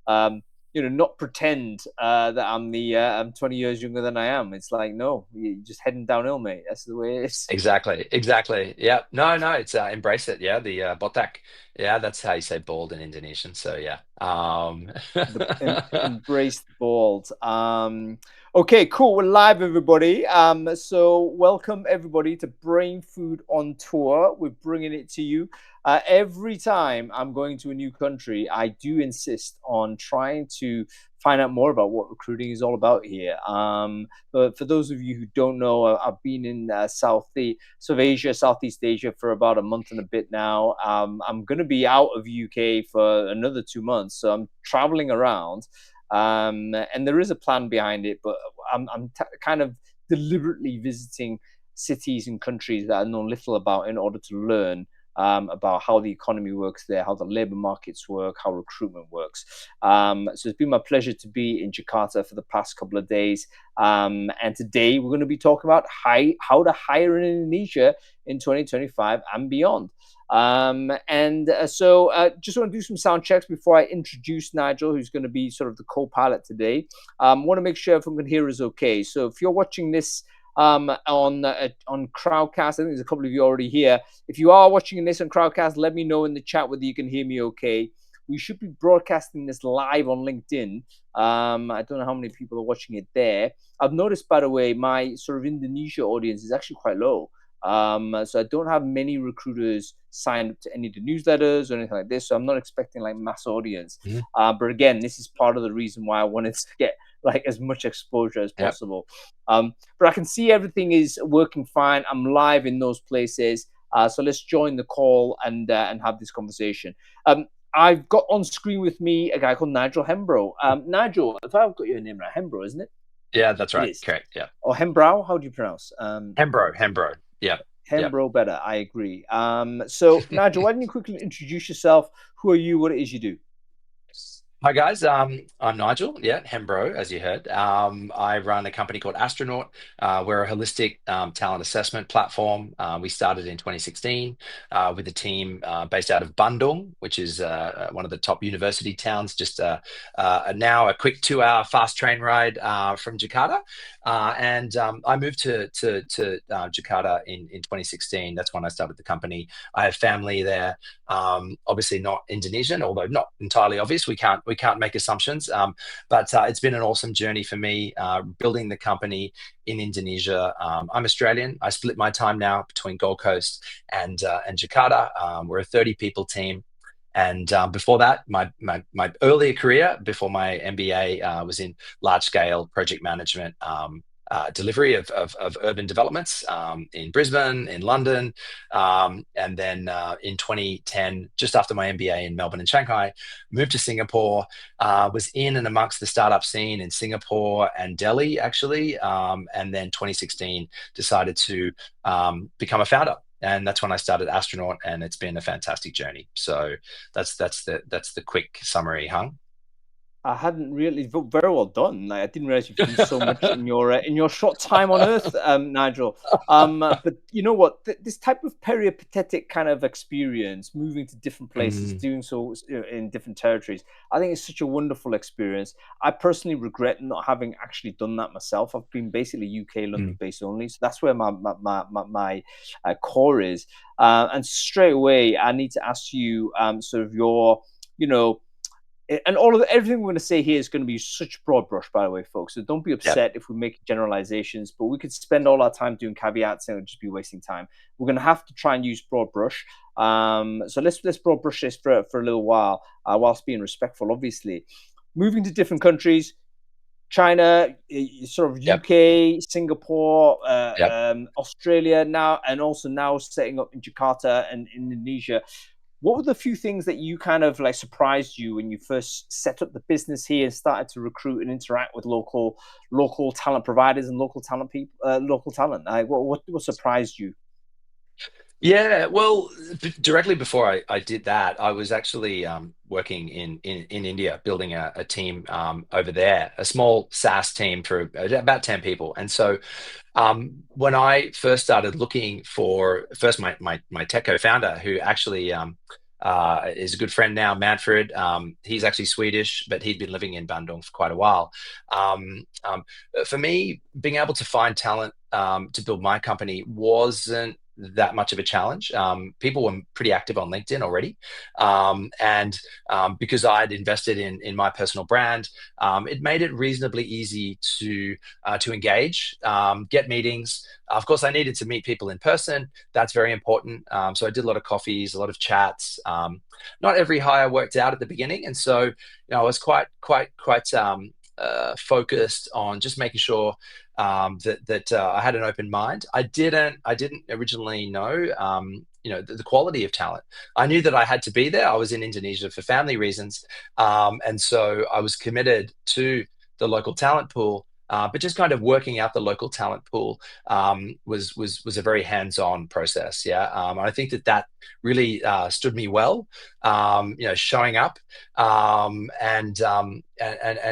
not pretend that I'm 20 years younger than I am. It's like, no, you're just heading downhill, mate. That's the way it is. Exactly. Yeah. No, it's embrace it. Yeah, the botak. Yeah, that's how you say bald in Indonesian. So yeah. Embrace the bald. Okay, cool. We're live, everybody. So welcome everybody to Brain Food on Tour. We're bringing it to you. Every time I'm going to a new country, I do insist on trying to find out more about what recruiting is all about here. But for those of you who don't know, I've been in South Asia, Southeast Asia for about a month and a bit now. I'm going to be out of UK for another 2 months, so I'm traveling around, and there is a plan behind it. But I'm kind of deliberately visiting cities and countries that I know little about in order to learn about how the economy works there, how the labor markets work, how recruitment works. So it's been my pleasure to be in Jakarta for the past couple of days. And today we're going to be talking about how to hire in Indonesia in 2025 and beyond. So just want to do some sound checks before I introduce Nigel, who's going to be sort of the co-pilot today. Want to make sure everyone can hear us okay. So if you're watching this on Crowdcast, I think there's a couple of you already here. If you are watching this on Crowdcast, let me know in the chat whether you can hear me okay. We should be broadcasting this live on LinkedIn. I don't know how many people are watching it there. I've noticed, by the way, my sort of Indonesia audience is actually quite low. So I don't have many recruiters signed up to any of the newsletters or anything like this. So I'm not expecting like mass audience. Mhm. But again, this is part of the reason why I wanted to get like as much exposure as Yep. possible. But I can see everything is working fine. I'm live in those places. So let's join the call and have this conversation. I've got on screen with me a guy called Nigel Hembro. Nigel, if I've got your name right, Hembro, isn't it? Yeah, that's It right. is. Correct. Yeah. Or Hembrow, how do you pronounce? Hembro. Yeah. Yeah. Hembro better, I agree. So Nigel, why don't you quickly introduce yourself? Who are you? What it is you do? Hi guys, I'm Nigel. Yeah, Hembro, as you heard. I run a company called Astronaut. We're a holistic talent assessment platform. We started in 2016 with a team based out of Bandung, which is one of the top university towns. Just now a quick 2-hour fast train ride from Jakarta. And I moved to Jakarta in 2016. That's when I started the company. I have family there. Obviously not Indonesian, although not entirely obvious. We can't make assumptions. But it's been an awesome journey for me building the company in Indonesia. I'm Australian. I split my time now between Gold Coast and Jakarta. We're a 30 people team. And before that, my earlier career, before my MBA, was in large scale project management, delivery of urban developments in Brisbane, in London. And then in 2010, just after my MBA in Melbourne and Shanghai, moved to Singapore, was in and amongst the startup scene in Singapore and Delhi, actually. And then 2016, decided to become a founder. And that's when I started Astronaut, and it's been a fantastic journey. So that's the quick summary, Hung. I hadn't really very well done. Like, I didn't realize you've done so much in your short time on Earth, Nigel. But you know what? This type of peripatetic kind of experience, moving to different places, Mm, doing so in different territories, I think it's such a wonderful experience. I personally regret not having actually done that myself. I've been basically UK London mm. based only, so that's where my core is. And straight away, I need to ask you sort of your you know and all of everything we're going to say here is going to be such broad brush, by the way, folks. So don't be Yep. upset if we make generalizations, but we could spend all our time doing caveats and it would just be wasting time. We're going to have to try and use broad brush. So let's broad brush this for a little while, whilst being respectful, obviously. Moving to different countries, China, sort of Yep. UK, Singapore, Yep. Australia now, and also now setting up in Jakarta and Indonesia. What were the few things that you kind of like surprised you when you first set up the business here and started to recruit and interact with local talent providers and local talent people, local talent? Like, what surprised you? Yeah, well, directly before I did that, I was actually working in India, building a team over there, a small SaaS team for about 10 people. And so when I first started looking for first my tech co-founder, who actually is a good friend now, Manfred. He's actually Swedish, but he'd been living in Bandung for quite a while. Um, um, for me, being able to find talent to build my company wasn't that much of a challenge. People were pretty active on LinkedIn already, and because I'd invested in my personal brand, it made it reasonably easy to engage, get meetings. Of course, I needed to meet people in person. That's very important. So I did a lot of coffees, a lot of chats. Not every hire worked out at the beginning, and so I was quite focused on just making sure that I had an open mind. I didn't originally know the quality of talent. I knew that I had to be there. I was in Indonesia for family reasons, and so I was committed to the local talent pool. But just kind of working out the local talent pool was a very hands-on process. Yeah, I think that really stood me well. Showing up, and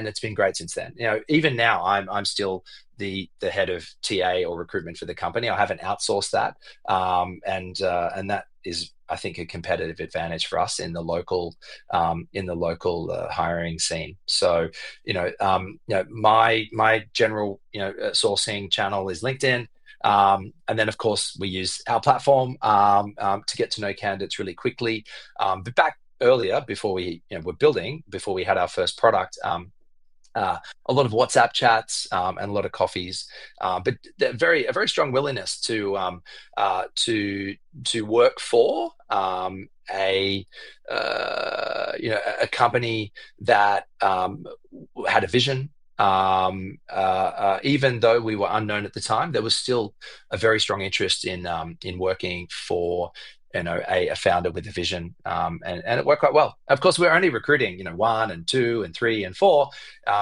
it's been great since then. Even now, I'm still the head of TA or recruitment for the company. I haven't outsourced that, and that is, I think, a competitive advantage for us in the local hiring scene. So, my general sourcing channel is LinkedIn. And then, of course, we use our platform to get to know candidates really quickly. But back earlier, before we were building, before we had our first product, uh, a lot of WhatsApp chats and a lot of coffees, but a very strong willingness to work for a company that had a vision. Even though we were unknown at the time, there was still a very strong interest in working for a founder with a vision, and it worked quite well. Of course, we're only recruiting one and two and three and four.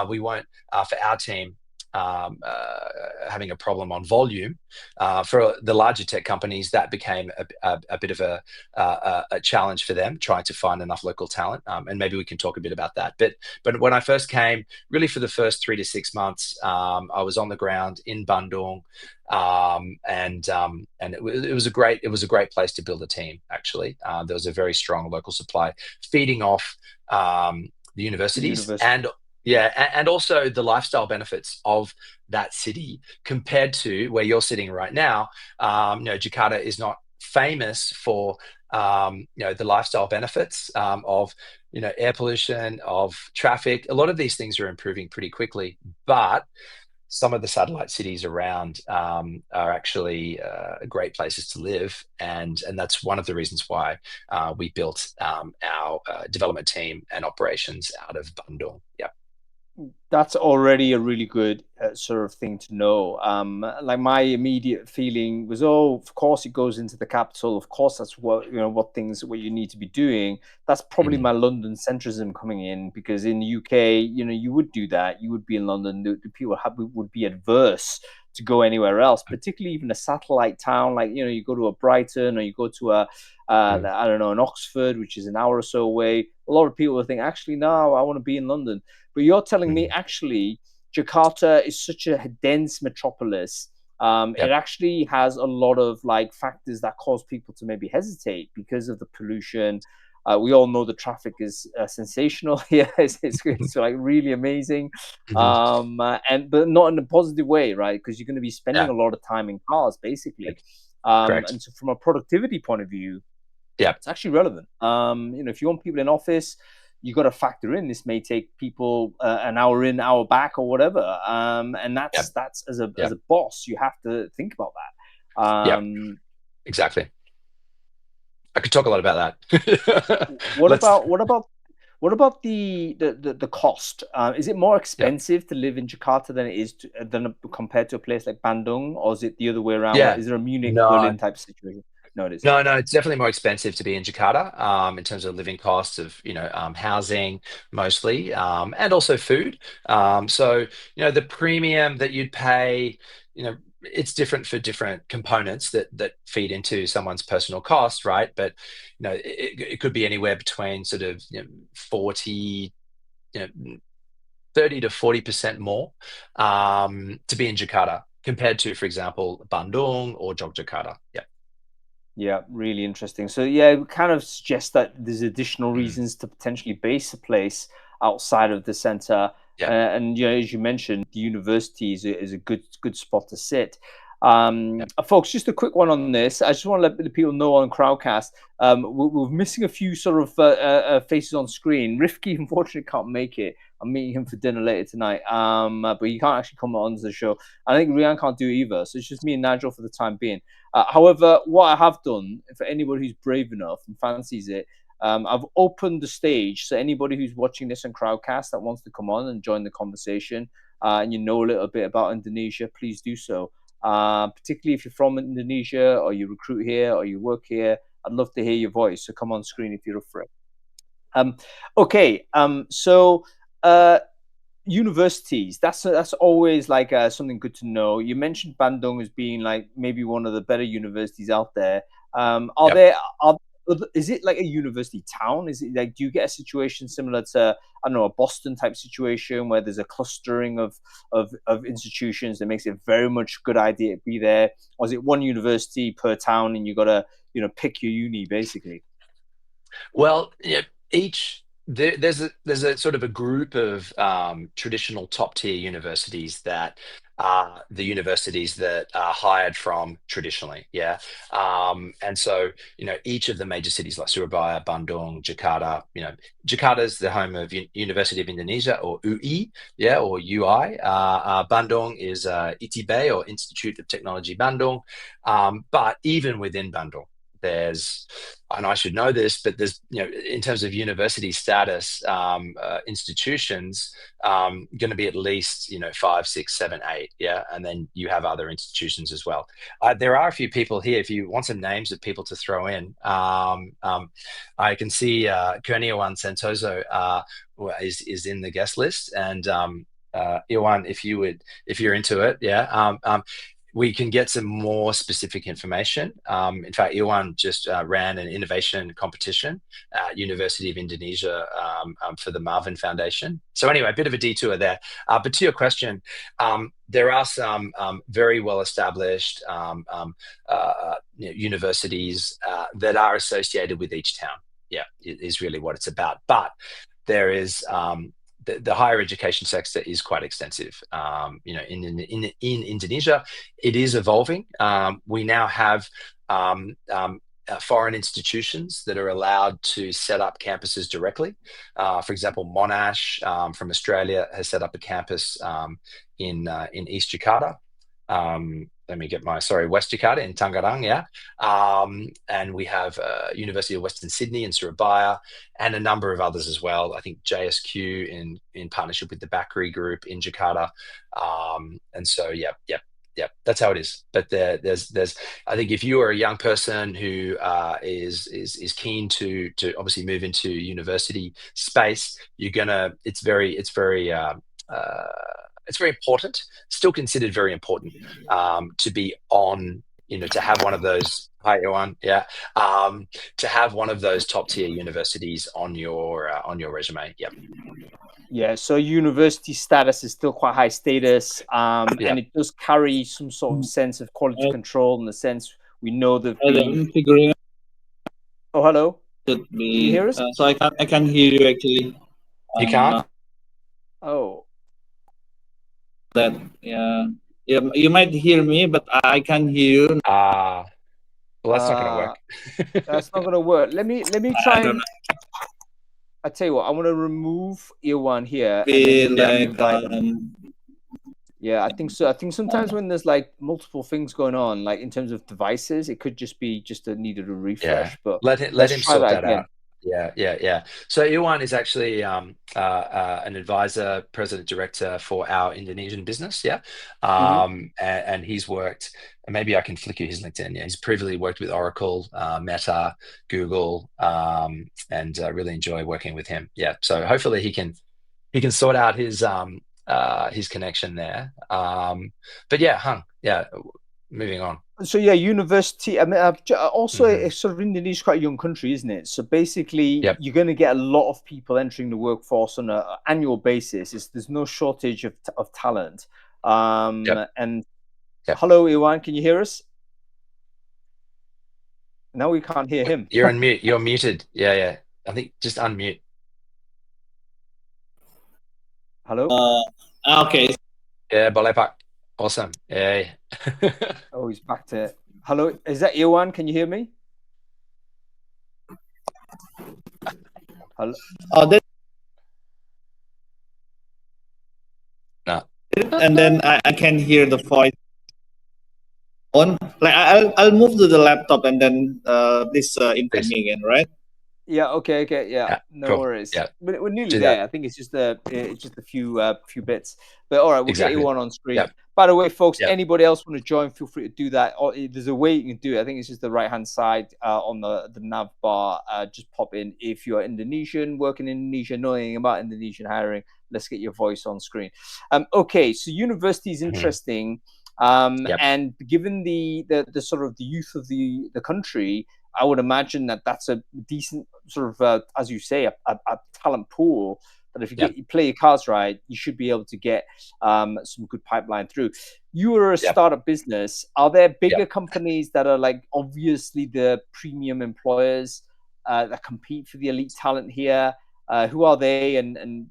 We weren't for our team having a problem on volume. For the larger tech companies, that became a bit of a challenge for them, trying to find enough local talent. And maybe we can talk a bit about that. But when I first came, really for the first 3 to 6 months, I was on the ground in Bandung, and it was a great place to build a team. Actually, there was a very strong local supply feeding off the The universities, university. and yeah, and also the lifestyle benefits of that city compared to where you're sitting right now. Jakarta is not famous for the lifestyle benefits of air pollution, of traffic. A lot of these things are improving pretty quickly, but some of the satellite cities around are actually great places to live, and that's one of the reasons why we built our development team and operations out of Bandung. Yeah. That's already a really good sort of thing to know. Like my immediate feeling was, oh, of course it goes into the capital. Of course, that's what you need to be doing. That's probably Mhm. my London centrism coming in, because in the UK, you would do that. You would be in London. The people would be adverse to go anywhere else, particularly even a satellite town. Like, you go to a Brighton, or you go to Mhm. I don't know, an Oxford, which is an hour or so away. A lot of people will think, actually, no, I want to be in London. But you're telling me Mhm. actually Jakarta is such a dense metropolis. It Yep. actually has a lot of like factors that cause people to maybe hesitate because of the pollution. We all know the traffic is sensational here. It's like really amazing, Mhm. and but not in a positive way, right? Because you're going to be spending Yeah. a lot of time in cars, basically. Yep. Correct. And so, from a productivity point of view, Yep. it's actually relevant. If you want people in office, you got to factor in this may take people an hour in, hour back, or whatever. And that's Yep. that's as a Yep. boss, you have to think about that. Yep. Exactly. I could talk a lot about that. What Let's. about what about what about the cost? Is it more Yeah. expensive to live in Jakarta than it is compared to a place like Bandung, or is it the other way around? Like, Yeah. is there a Munich No. Berlin type situation? No, it is. No, no, it's definitely more expensive to be in Jakarta, in terms of living costs of, housing mostly, and also food. So, the premium that you'd pay, it's different for different components that feed into someone's personal cost, right? But, it could be anywhere between sort of, 40, you know, 30 to 40% more, to be in Jakarta compared to, for example, Bandung or Yogyakarta. Yeah. Yeah, really interesting. So yeah, it kind of suggests that there's additional Mm. reasons to potentially base a place outside of the center. Yeah. And as you mentioned, the university is a good spot to sit. Yeah. Folks, just a quick one on this. I just want to let the people know on Crowdcast, we're missing a few sort of faces on screen. Rifki unfortunately can't make it. I'm meeting him for dinner later tonight, but he can't actually come on to the show. I think Rian can't do it either, so it's just me and Nigel for the time being. However, what I have done for anybody who's brave enough and fancies it, I've opened the stage. So anybody who's watching this on Crowdcast that wants to come on and join the conversation, and you know a little bit about Indonesia, please do so. Particularly if you're from Indonesia or you recruit here or you work here, I'd love to hear your voice. So come on screen if you're up for it. Okay. Uh, Universities, that's always like something good to know. You mentioned Bandung as being like maybe one of the better universities out there. Are Yep. there are Is it like a university town? Is it like, do you get a situation similar to, I don't know, a Boston type situation where there's a clustering of institutions that makes it very much a good idea to be there? Or is it one university per town and you gotta, pick your uni basically? Well, yeah, there's a sort of a group of traditional top tier universities that are the universities that are hired from traditionally, yeah. And so each of the major cities like Surabaya, Bandung, Jakarta. Jakarta is the home of University of Indonesia, or UI, yeah, or UI. Bandung is ITB, or Institute of Technology Bandung. But even within Bandung, there's, and I should know this, but there's, in terms of university status, institutions, going to be at least, 5, 6, 7, 8, yeah, and then you have other institutions as well. There are a few people here. If you want some names of people to throw in, I can see Kurniawan Santoso is in the guest list, and Iwan, if you're into it, yeah. We can get some more specific information. In fact, Iwan just ran an innovation competition at University of Indonesia for the Marvin Foundation. So anyway, a bit of a detour there. But to your question, there are some very well-established universities that are associated with each town. Yeah, it is really what it's about. But there is the higher education sector is quite extensive. In Indonesia, it is evolving. We now have foreign institutions that are allowed to set up campuses directly. For example, Monash from Australia has set up a campus in East Jakarta. Let me get West Jakarta in Tangerang, yeah. And we have University of Western Sydney in Surabaya, and a number of others as well. I think JSQ in partnership with the Bakri Group in Jakarta. And so, yeah, that's how it is. But there's I think if you are a young person who is keen to obviously move into university space, it's very important, still considered very important, to be on, to have one of those. Hi, everyone. Yeah, to have one of those top tier universities on your resume. Yep. Yeah, so university status is still quite high status, and Yep. it does carry some sort of sense of quality control in the sense we know they've been. I'm figuring Oh, hello. should Can you be hear us? so I can hear you actually. You can't. Oh, That yeah, yeah, you might hear me, but I can hear you. Well, that's not going to uh, work. that's not gonna work. Let me I try don't and. I tell you what, I'm gonna remove Earone here, and then be let me like invite him. Yeah, I think so. I think sometimes when there's like multiple things going on, like in terms of devices, it could just be just a needed a Yeah, refresh. But let let's him try sort that that again. out. Yeah. So Iwan is actually an advisor, president director for our Indonesian business. Yeah, Hmm. and he's worked. And maybe I can flick you his LinkedIn. Yeah, he's previously worked with Oracle, Meta, Google, and really enjoy working with him. Yeah, so hopefully he can sort out his connection there. But yeah, Hung. Yeah, moving on. So yeah, university. I mean, also Hmm. it's sort of Indonesia is quite a young country, isn't it? So basically, Yep. you're going to get a lot of people entering the workforce on an annual basis. There's no shortage of talent. Yep. And Yep. hello, Iwan, can you hear us? Now we can't hear him. You're on mute. You're muted. Yeah. I think just unmute. Hello? Okay. Yeah, boleh Pak. Awesome. Yeah. Oh, he's back to... Hello, is that Iwan? Can you hear me? Hello? Oh, that, No. and then I can hear the voice on. Like I'll move to the laptop and then please invite Please. me again, right? Yeah. Okay. Yeah. Yeah, No cool. worries. Yeah. We're nearly Do there. that. I think it's just a few bits. But all right, we'll get Exactly. you on screen. Yep. By the way, folks, Yep. anybody else want to join? Feel free to do that. Or there's a way you can do it. I think it's just the right hand side on the nav bar. Just pop in if you're Indonesian, working in Indonesia, knowing about Indonesian hiring. Let's get your voice on screen. Okay. So university is interesting. Yep. And given the sort of the youth of the country, I would imagine that that's a decent sort of, as you say, a talent pool. That if you play your cards right, you should be able to get some good pipeline through. You are a startup business. Are there bigger companies that are like obviously the premium employers that compete for the elite talent here? Who are they? And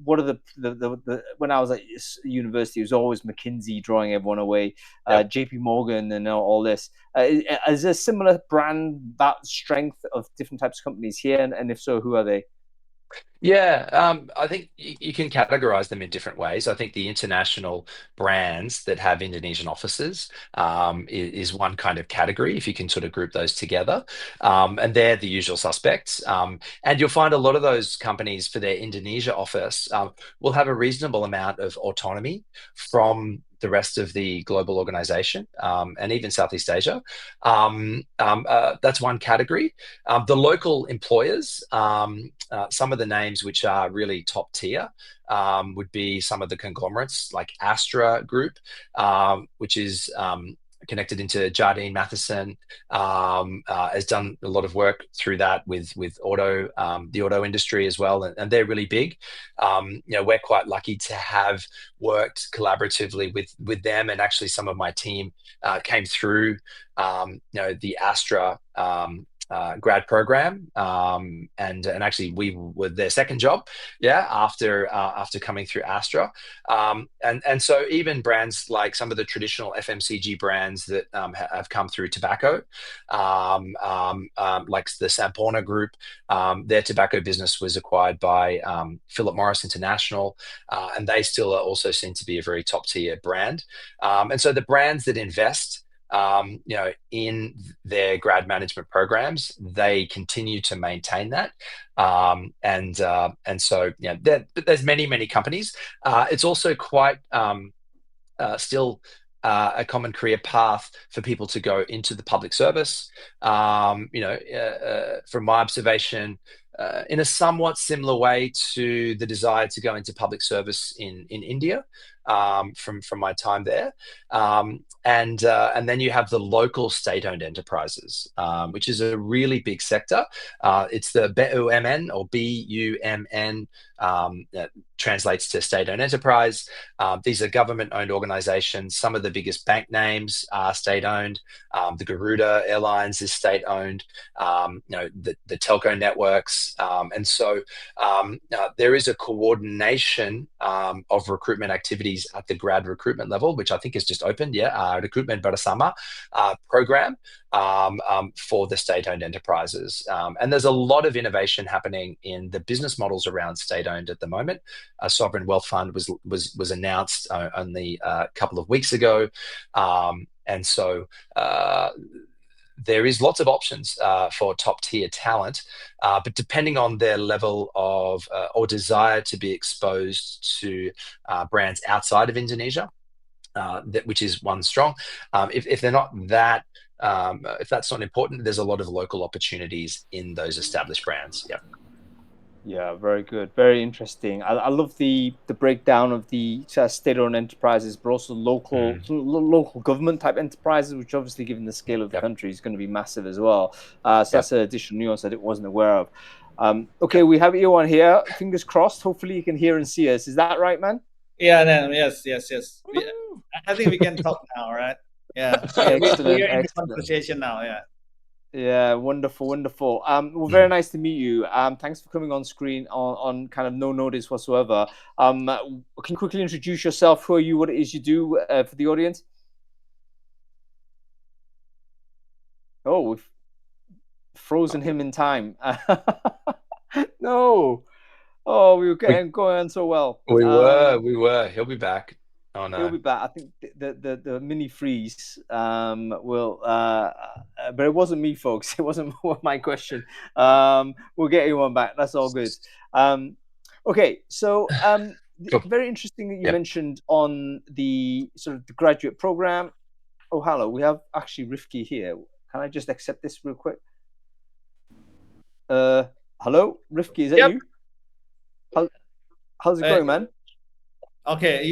what are the when I was at university, it was always McKinsey drawing everyone away, JP Morgan and all this. Is there a similar brand, that strength of different types of companies here? And if so, who are they? Yeah, I think you can categorize them in different ways. I think the international brands that have Indonesian offices is one kind of category, if you can sort of group those together. And they're the usual suspects. And you'll find a lot of those companies for their Indonesia office will have a reasonable amount of autonomy from the rest of the global organization and even Southeast Asia. That's one category. The local employers, some of the names which are really top tier would be some of the conglomerates like Astra Group, which is connected into Jardine Matheson, has done a lot of work through that with the auto industry as well, and they're really big. We're quite lucky to have worked collaboratively with them, and actually some of my team came through the Astra grad program, and actually we were their second job, after coming through Astra, and so even brands like some of the traditional FMCG brands that have come through tobacco, like the Samporna Group, their tobacco business was acquired by Philip Morris International, and they still are also seen to be a very top tier brand, and so the brands that invest in their grad management programs, they continue to maintain that, and so but there's many companies. It's also quite still a common career path for people to go into the public service. From my observation, in a somewhat similar way to the desire to go into public service in India, from my time there, and then you have the local state-owned enterprises, which is a really big sector. It's the BUMN or BUMN, that translates to state-owned enterprise. These are government-owned organizations. Some of the biggest bank names are state-owned. The Garuda Airlines is state-owned. The telco networks, and so there is a coordination of recruitment activities at the grad recruitment level, which I think has just opened. Recruitment Bersama program for the state-owned enterprises, and there's a lot of innovation happening in the business models around state-owned at the moment. A sovereign wealth fund was announced only a couple of weeks ago, and so there is lots of options for top tier talent, but depending on their level of or desire to be exposed to brands outside of Indonesia, which is one strong. If they're not that, if that's not important, there's a lot of local opportunities in those established brands. Yeah, very good, very interesting. I love the breakdown of the state-owned enterprises, but also local government type enterprises, which obviously, given the scale of the country, is going to be massive as well. So that's an additional nuance I wasn't aware of. Okay, we have Iwan here. Fingers crossed. Hopefully, you can hear and see us. Is that right, man? Yeah, no, yes. I think we can talk now, right? Yeah, we Excellent, are in the excellent. conversation now. Yeah. Yeah, wonderful, wonderful. Well, very nice to meet you. Thanks for coming on screen on kind of no notice whatsoever. Can you quickly introduce yourself? Who are you? What it is you do for the audience? Oh, we've frozen him in time. No. Oh, we were We going on so well. we were. He'll be back. Oh He'll no. be back. I think the mini freeze will but it wasn't me, folks. It wasn't my question. We'll get you one back. That's all good. Okay, so Cool. very interesting that you Yep. mentioned on the sort of the graduate program. Oh, hello. We have actually Rifki here. Can I just accept this real quick? Hello, Rifki, is that Yep. you? How's it going, man? Okay,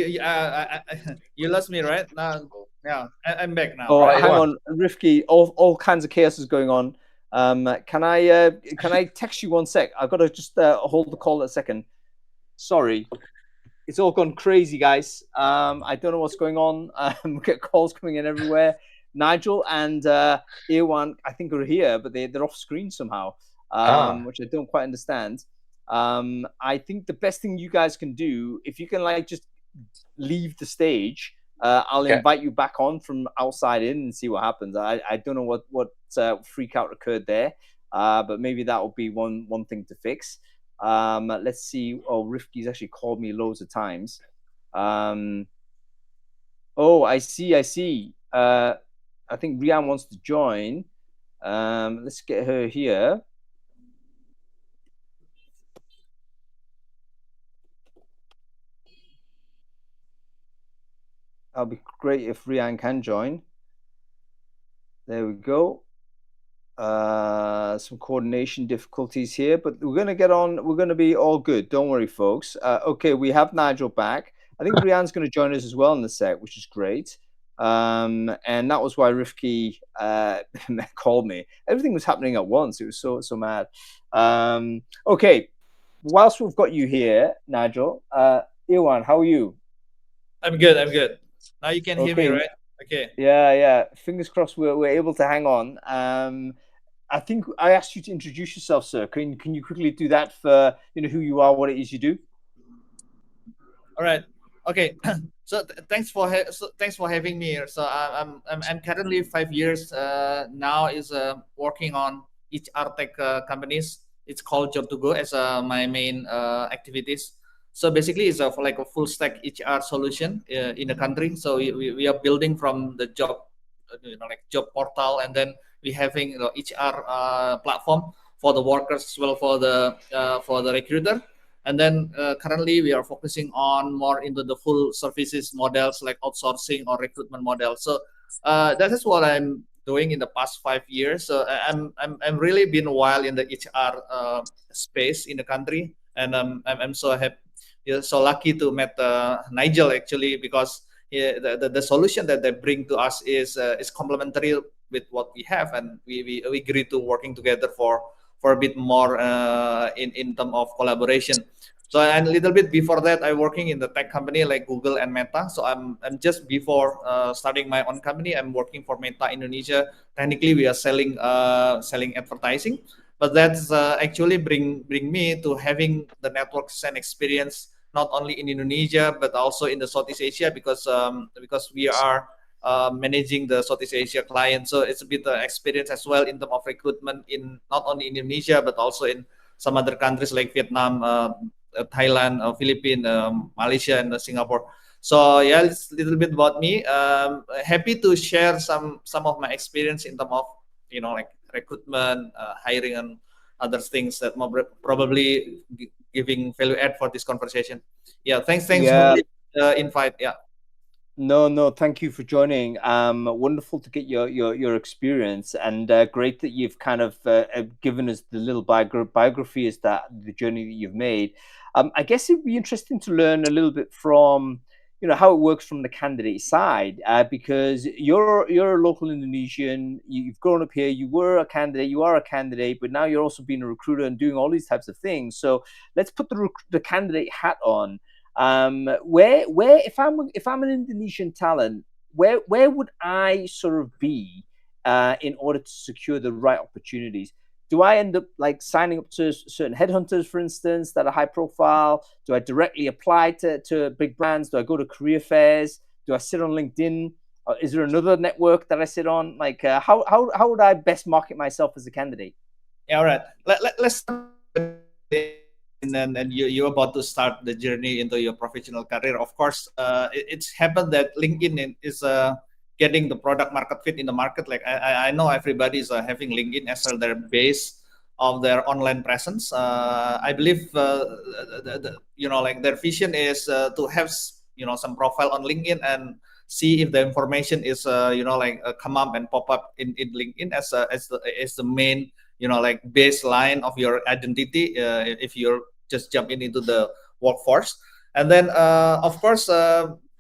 you lost me right now. Yeah, I'm back now. Oh, Right? hang on, Rifki. All kinds of chaos is going on. Can I text you 1 sec? I've got to just hold the call a second. Sorry, it's all gone crazy, guys. I don't know what's going on. We get calls coming in everywhere. Nigel and Ewan, I think, are here, but they're off screen somehow, which I don't quite understand. I think the best thing you guys can do, if you can like just leave the stage, I'll Okay. invite you back on from outside in and see what happens. I don't know what freak out occurred there, but maybe that will be one thing to fix. Let's see. Oh, Rifki's actually called me loads of times. Oh, I see. I think Rian wants to join. Let's get her here. That'll be great if Rian can join. There we go. Some coordination difficulties here, but we're going to get on. We're going to be all good. Don't worry, folks. Okay, we have Nigel back. I think Rian's going to join us as well in the set, which is great. And that was why Rifki called me. Everything was happening at once. It was so mad. Okay, whilst we've got you here, Nigel, Iwan, how are you? I'm good. Now you can hear me, right? Okay. Yeah. Fingers crossed we're able to hang on. I think I asked you to introduce yourself, sir. Can you quickly do that for who you are, what it is you do? All right. Okay. So thanks for having me here. So I'm currently 5 years now is working on HR tech companies. It's called Job to Go as my main activities. So basically, it's like a full stack HR solution in the country. So we are building from the job, like job portal, and then we having HR platform for the workers as well for the recruiter. And then currently we are focusing on more into the full services models like outsourcing or recruitment models. So that is what I'm doing in the past 5 years. So I'm really been a while in the HR space in the country, and I'm so happy, so lucky to meet Nigel actually, because the solution that they bring to us is complementary with what we have, and we agree to working together for a bit more in terms of collaboration. So and a little bit before that, I working in the tech company like Google and Meta. So I'm just before starting my own company, I'm working for Meta Indonesia. Technically, we are selling advertising, but that's actually bring me to having the networks and experience not only in Indonesia but also in the Southeast Asia, because we are managing the Southeast Asia clients. So it's a bit experience as well in terms of recruitment in not only in Indonesia but also in some other countries like Vietnam, Thailand, Philippines, Malaysia, and Singapore. So yeah, it's a little bit about me. Happy to share some of my experience in terms of like recruitment, hiring, and other things that probably giving value add for this conversation. Yeah, thanks Yeah. for the invite. Yeah. No, thank you for joining. Wonderful to get your experience, and great that you've kind of given us the little biography as that the journey that you've made. I guess it'd be interesting to learn a little bit from how it works from the candidate side, because you're a local Indonesian. You've grown up here. You were a candidate. You are a candidate, but now you're also being a recruiter and doing all these types of things. So let's put the candidate hat on. Where if I'm an Indonesian talent, where would I sort of be in order to secure the right opportunities? Do I end up like signing up to certain headhunters, for instance, that are high profile? Do I directly apply to big brands? Do I go to career fairs? Do I sit on LinkedIn? Is there another network that I sit on? Like, how would I best market myself as a candidate? Yeah, all right. Let's start and you're about to start the journey into your professional career. Of course, it's happened that LinkedIn is getting the product market fit in the market. Like I know everybody is having LinkedIn as their base of their online presence. I believe like their vision is to have some profile on LinkedIn and see if the information is come up and pop up in LinkedIn as the main like baseline of your identity if you're just jumping into the workforce. And then of course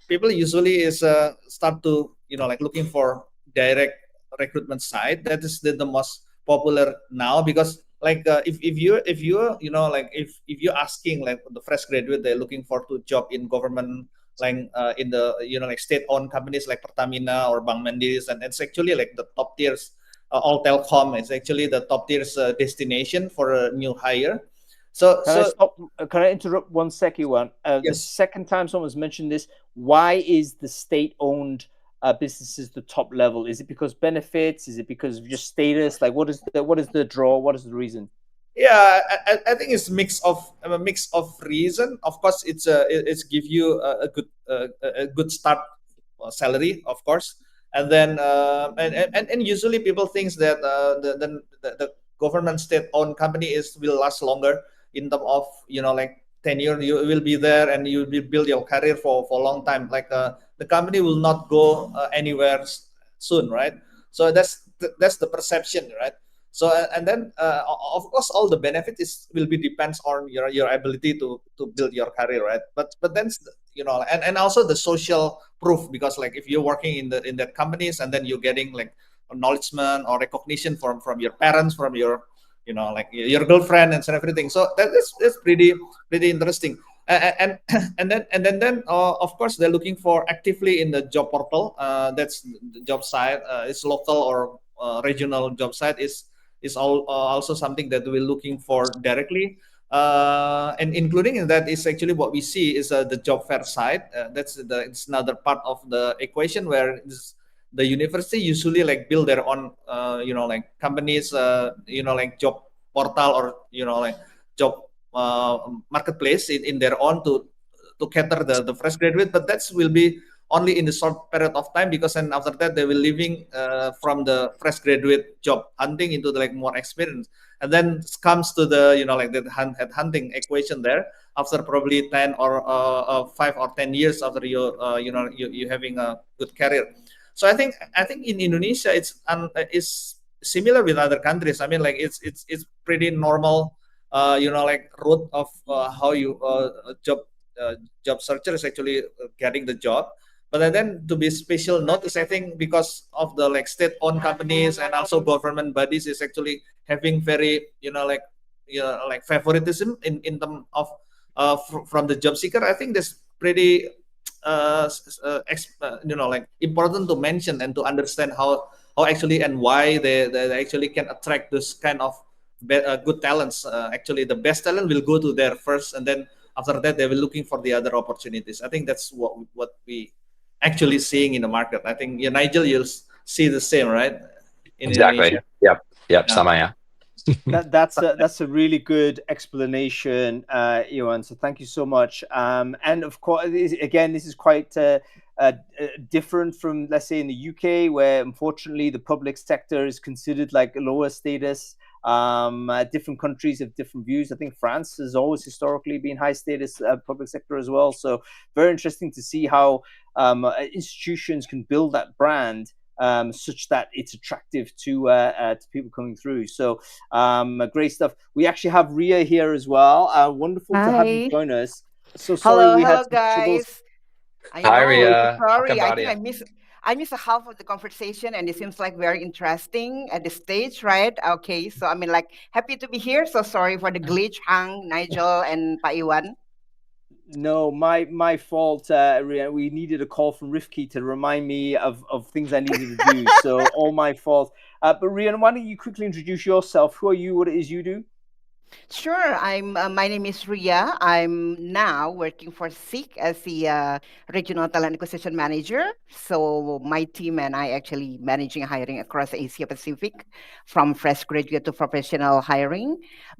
people usually is start to like looking for direct recruitment site. That is the most popular now, because like if you like if you're asking like the fresh graduate, they're looking for to job in government, like in the like state owned companies like Pertamina or Bank Mandiri, and it's actually like the top tiers. All telecom is actually the top tiers destination for a new hire. So Can I so stop? Can I interrupt one second? One. The yes. second time someone's mentioned this, why is the state-owned businesses the top level? Is it because benefits? Is it because of just status? Like, what is the draw? What is the reason? Yeah, I think it's a mix of reason. Of course, it's give you a good start salary, of course, and then and usually people thinks that the government state owned company is will last longer in terms of like tenure. You will be there and you will build your career for a long time. Like the company will not go anywhere soon, right? So that's the perception, right? So and then of course all the benefit is will be depends on your ability to build your career, right? But then and also the social proof, because like if you're working in that companies and then you're getting like acknowledgement or recognition from your parents, from your like your girlfriend and everything. So that's pretty interesting. And and then of course they're looking for actively in the job portal. That's the job site. It's local or regional job site is also something that we're looking for directly. And including in that is actually what we see is the job fair side. It's another part of the equation where the university usually like build their own like companies like job portal or like job uh, marketplace in their own to cater the fresh graduate. But that will be only in the short period of time, because then after that they will leaving from the fresh graduate job hunting into the like more experience, and then comes to the like the head hunting equation there after probably 10 or 5 or 10 years after you having a good career. So I think in Indonesia it's similar with other countries. I mean, like it's pretty normal like route of how you job searcher is actually getting the job. But then to be special notice, I think because of the like state-owned companies and also government bodies is actually having very like favoritism in terms of from the job seeker. I think that's pretty like important to mention and to understand how actually and why they actually can attract this kind of good talents. Actually, the best talent will go to there first, and then after that they will looking for the other opportunities. I think that's what we actually seeing in the market. I think Nigel, you'll see the same, right? In Exactly. Indonesia. Yep. Yeah. Samaya. That's a really good explanation, Ewan. So thank you so much. And of course, again, this is quite different from, let's say, in the UK, where unfortunately the public sector is considered like a lower status. Different countries have different views. I think France has always historically been high status public sector as well. So very interesting to see how institutions can build that brand such that it's attractive to people coming through. So great stuff. We actually have Ria here as well. Wonderful to have you Hi. join us. So sorry Hello, we had hello some troubles. guys. I Hi, know, so Ria. Apa sorry. I think kabar? I missed a half of the conversation and it seems like very interesting at this stage, right? Okay, so I mean like happy to be here. So sorry for the glitch, Hang, Nigel, and Pak Iwan. No, my fault. Rian. We needed a call from Rifki to remind me of things I needed to do. So all my fault. But Rian, why don't you quickly introduce yourself? Who are you? What it is you do? Sure. My name is Ria. I'm now working for SEEK as the regional talent acquisition manager. So my team and I actually managing hiring across Asia Pacific, from fresh graduate to professional hiring.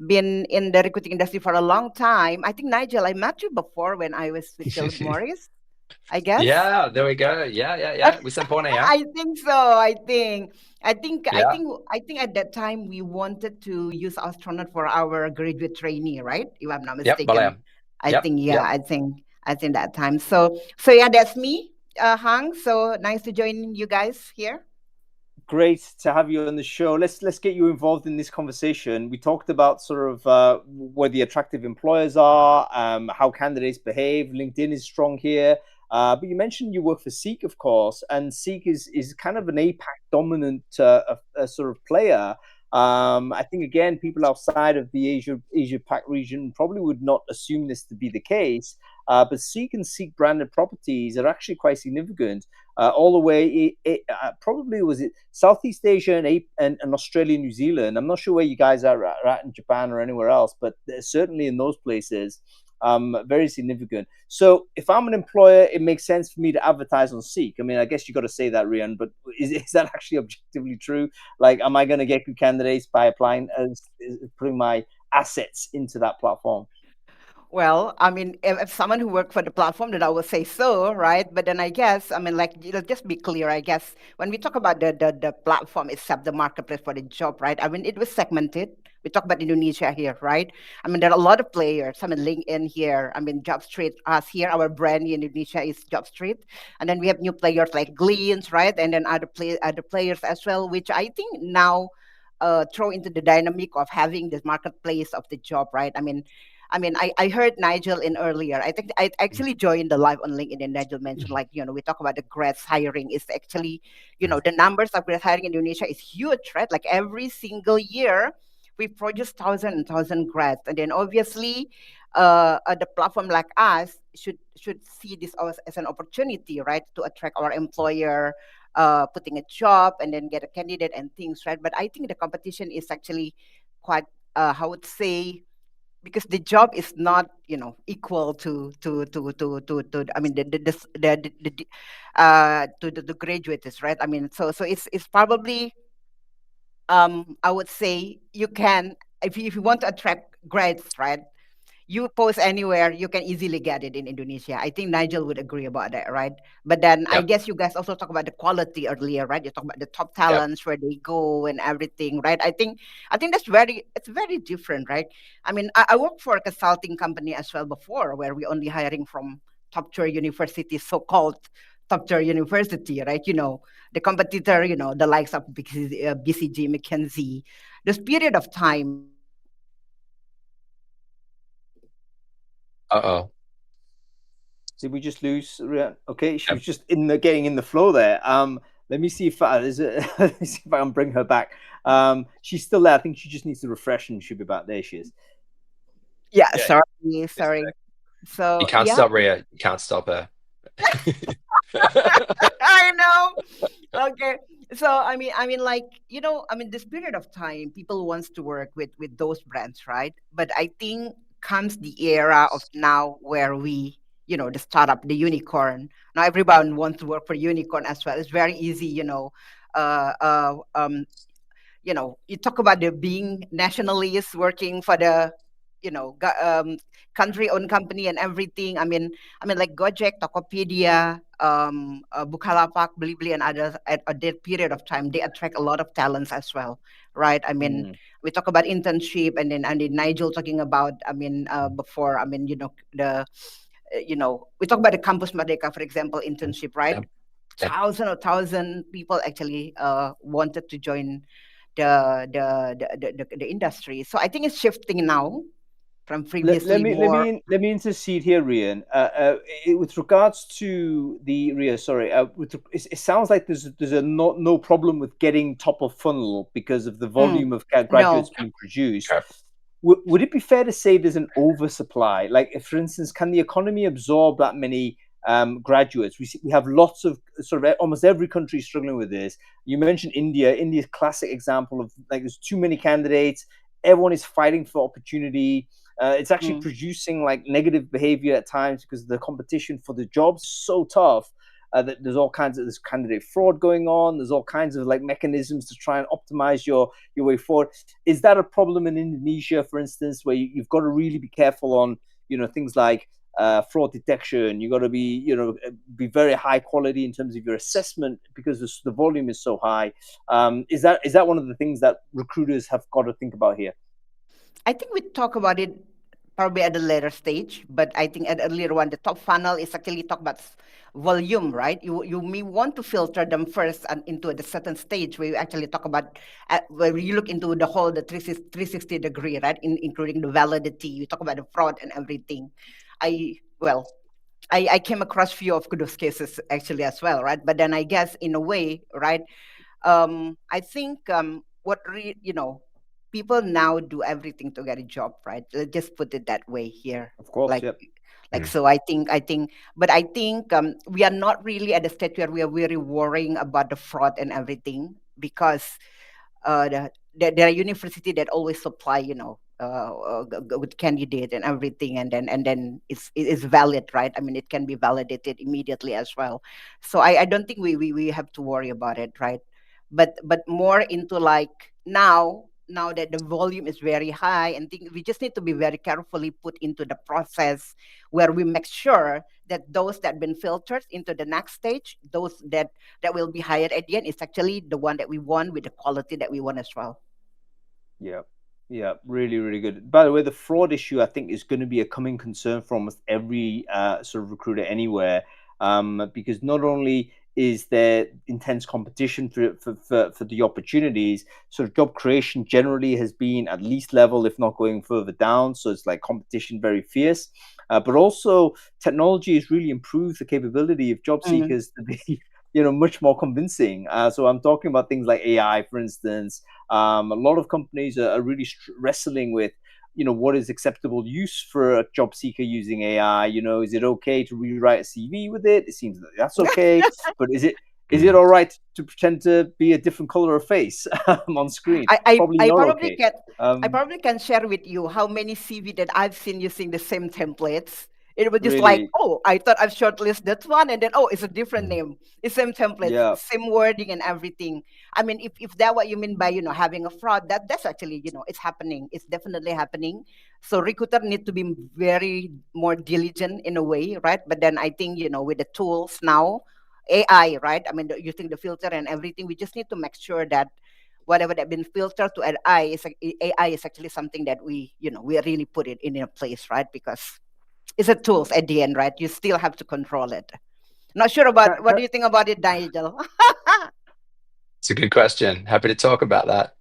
Been in the recruiting industry for a long time. I think Nigel, I met you before when I was with Philip Morris, I guess. Yeah, there we go. Yeah. With Sampone, yeah. I think so. Yeah. I think at that time we wanted to use astronaut for our graduate trainee, right? If I'm not Yep, mistaken. Balayam. I Yep, think yeah, yep. I think that time. So yeah, that's me, Hang. So nice to join you guys here. Great to have you on the show. Let's get you involved in this conversation. We talked about sort of where the attractive employers are, how candidates behave. LinkedIn is strong here. But you mentioned you work for Seek, of course, and Seek is kind of an APAC dominant a sort of player. I think again, people outside of the Asia Pac region probably would not assume this to be the case. But Seek and Seek branded properties are actually quite significant. All the way, probably was it Southeast Asia and Australia, New Zealand. I'm not sure where you guys are at in Japan or anywhere else, but certainly in those places, very significant. So if I'm an employer, it makes sense for me to advertise on Seek. I mean, I guess you got to say that, Rian, but is that actually objectively true? Like, am I going to get good candidates by applying as putting my assets into that platform? Well, I mean, if someone who worked for the platform, then I would say so, right? But then I guess, I mean, like, just be clear, I guess, when we talk about the platform itself, the marketplace for the job, right? I mean, it was segmented. We talk about Indonesia here, right? I mean, there are a lot of players. I mean, LinkedIn here. I mean, JobStreet, us here, our brand in Indonesia is JobStreet. And then we have new players like Gleans, right? And then other players as well, which I think now throw into the dynamic of having this marketplace of the job, right? I heard Nigel in earlier. I think I actually joined the live on LinkedIn, and Nigel mentioned, like, we talk about the grads hiring is actually, the numbers of grads hiring in Indonesia is huge, right? Like every single year we produce thousand and thousand grads. And then obviously the platform like us should see this as an opportunity, right? To attract our employer, putting a job and then get a candidate and things, right? But I think the competition is actually quite, how would say, because the job is not equal to I mean the graduates, right? I mean, so it's probably, I would say, you can, if you want to attract grads, right? You post anywhere, you can easily get it in Indonesia. I think Nigel would agree about that, right? But then I Yep, guess you guys also talk about the quality earlier, right? You talk about the top yep. talents, where they go and everything, right? I think it's very different, right? I mean, I worked for a consulting company as well before, where we only hiring from top tier university, so-called top tier university, right? The competitor, the likes of BCG, McKinsey. This period of time, I think the competition is actually quite, how would Uh-oh. say, Did we just lose Rian? Okay, she was Yep. just getting in the flow there. Let me see if let me see if I can bring her back. She's still there. I think she just needs to refresh and she'll be back. There she is. yeah, Yeah, sorry. you So can't yeah, stop Ria. You can't stop her. I know. Okay. So like, this period of time, people wants to work with those brands, right? But I think comes the era of now where we, the startup, the unicorn. Now everyone wants to work for unicorn as well. It's very easy, uh, uh, um, you talk about the being nationalist, working for the, country-owned company and everything. Like Gojek, Tokopedia, Bukalapak, Blibli, and others at that period of time, they attract a lot of talents as well, right? Mm, We talk about internship, and then Nigel talking about, before, we talk about the Campus Merdeka, for example, internship, right? Yep, yep. Thousand people actually wanted to join the industry. So I think it's shifting now from previously more. let me intercede here, Rian. With regards to the Ria, sorry, it sounds like there's a no problem with getting top of funnel because of the Mm, volume of graduates no, being produced. Correct. would it be fair to say there's an oversupply? Like, if, for instance, can the economy absorb that many graduates? We have lots of sort of almost every country struggling with this. You mentioned India. India's classic example of like there's too many candidates. Everyone is fighting for opportunity. It's actually producing like negative behavior at times because the competition for the jobs is so tough. That there's all kinds of this candidate fraud going on. There's all kinds of like mechanisms to try and optimize your way forward. Is that a problem in Indonesia, for instance, where you've got to really be careful on things like fraud detection? You got to be be very high quality in terms of your assessment because the volume is so high. Is that one of the things that recruiters have got to think about here? I think we talk about it probably at a later stage, but I think at earlier one, the top funnel is actually talk about volume, right? You may want to filter them first and into the certain stage where you actually talk about where you look into the whole the 360 degree, right? Including the validity, you talk about the fraud and everything. I came across few of those cases actually as well, right? But then I guess in a way, right? I think people now do everything to get a job, right? Let's just put it that way here. Of course, like yep. So I think but I think we are not really at a stage where we are really worrying about the fraud and everything, because there are university that always supply good candidate and everything, and then it's valid, right? I mean, it can be validated immediately as well. So I don't think we have to worry about it, right? But more into like now that the volume is very high, and think we just need to be very carefully put into the process where we make sure that those that been filtered into the next stage, those that will be hired at the end, is actually the one that we want with the quality that we want as well. Yeah, really, really good. By the way, the fraud issue, I think, is going to be a coming concern for almost every sort of recruiter anywhere, because not only is there intense competition for the opportunities, sort of job creation generally has been at least level, if not going further down. So it's like competition very fierce, but also technology has really improved the capability of job seekers to be much more convincing. So I'm talking about things like AI, for instance. A lot of companies are really wrestling with, what is acceptable use for a job seeker using AI? Is it okay to rewrite a CV with it? It seems that that's okay, but is it all right to pretend to be a different color of face on screen? Probably not okay. I probably can share with you how many CV that I've seen using the same templates. It was just Really? like, oh, I thought I've shortlisted that one, and then it's a different name. It's same template, Yeah. same wording and everything. I mean, if that's what you mean by having a fraud, that's actually it's happening. It's definitely happening. So recruiter need to be very more diligent in a way, right? But then I think with the tools now, AI, right? I mean, using the filter and everything, we just need to make sure that whatever that been filtered to AI is actually something that we really put it in a place, right? Because it's a tool at the end, right? You still have to control it. Not sure about what do you think about it, Nigel? It's a good question. Happy to talk about that.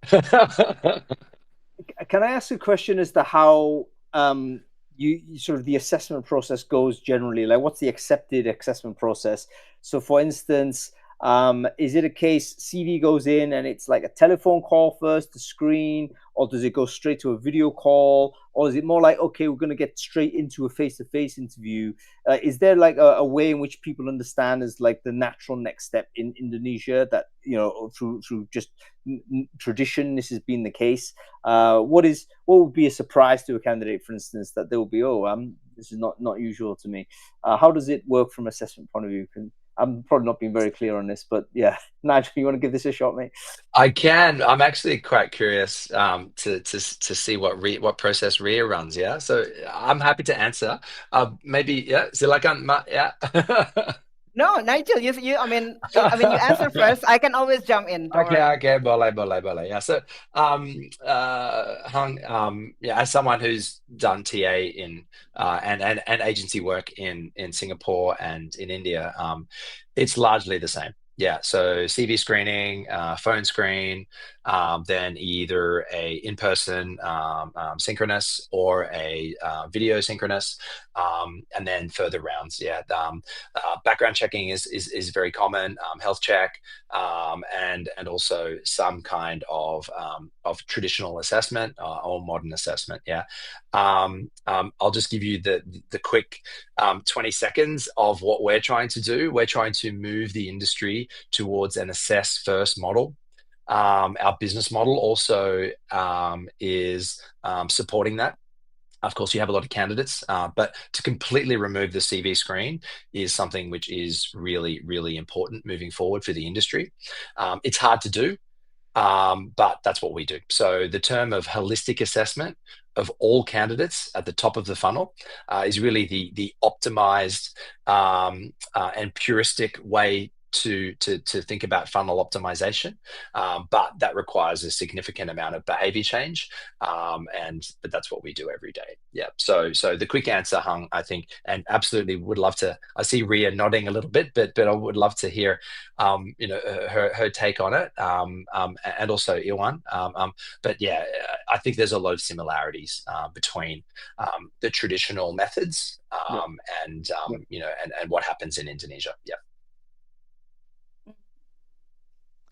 Can I ask a question as to how you sort of the assessment process goes generally? Like, what's the accepted assessment process? So, for instance, is it a case CV goes in and it's like a telephone call first to screen, or does it go straight to a video call, or is it more like, okay, we're going to get straight into a face-to-face interview? Is there like a way in which people understand as like the natural next step in Indonesia that through just tradition this has been the case? What would be a surprise to a candidate, for instance, that they will be, this is not usual to me? How does it work from assessment point of view? I'm probably not being very clear on this, but yeah, Nigel, you want to give this a shot, mate? I can. I'm actually quite curious to see what process RIA runs. Yeah, so I'm happy to answer. Maybe silakan, Mak. Yeah. No, Nigel, I mean, you answer first. I can always jump in. Don't worry. Okay, boleh. Yeah. So, Hung, as someone who's done TA in and agency work in Singapore and in India, it's largely the same. Yeah, so CV screening, phone screen, then either a in-person synchronous or a video synchronous, and then further rounds. Yeah, background checking is very common. Health check, and also some kind of traditional assessment or modern assessment. Yeah, I'll just give you the quick 20 seconds of what we're trying to do. We're trying to move the industry towards an assess first model. Our business model also is supporting that. Of course, you have a lot of candidates, but to completely remove the CV screen is something which is really, really important moving forward for the industry. It's hard to do, but that's what we do. So the term of holistic assessment of all candidates at the top of the funnel is really the optimized and puristic way to think about funnel optimization, but that requires a significant amount of behavior change, but that's what we do every day. Yeah. So the quick answer, Hung, I think, and absolutely would love to. I see Ria nodding a little bit, but I would love to hear her take on it, and also Iwan. But yeah, I think there's a lot of similarities between the traditional methods and and what happens in Indonesia. Yeah.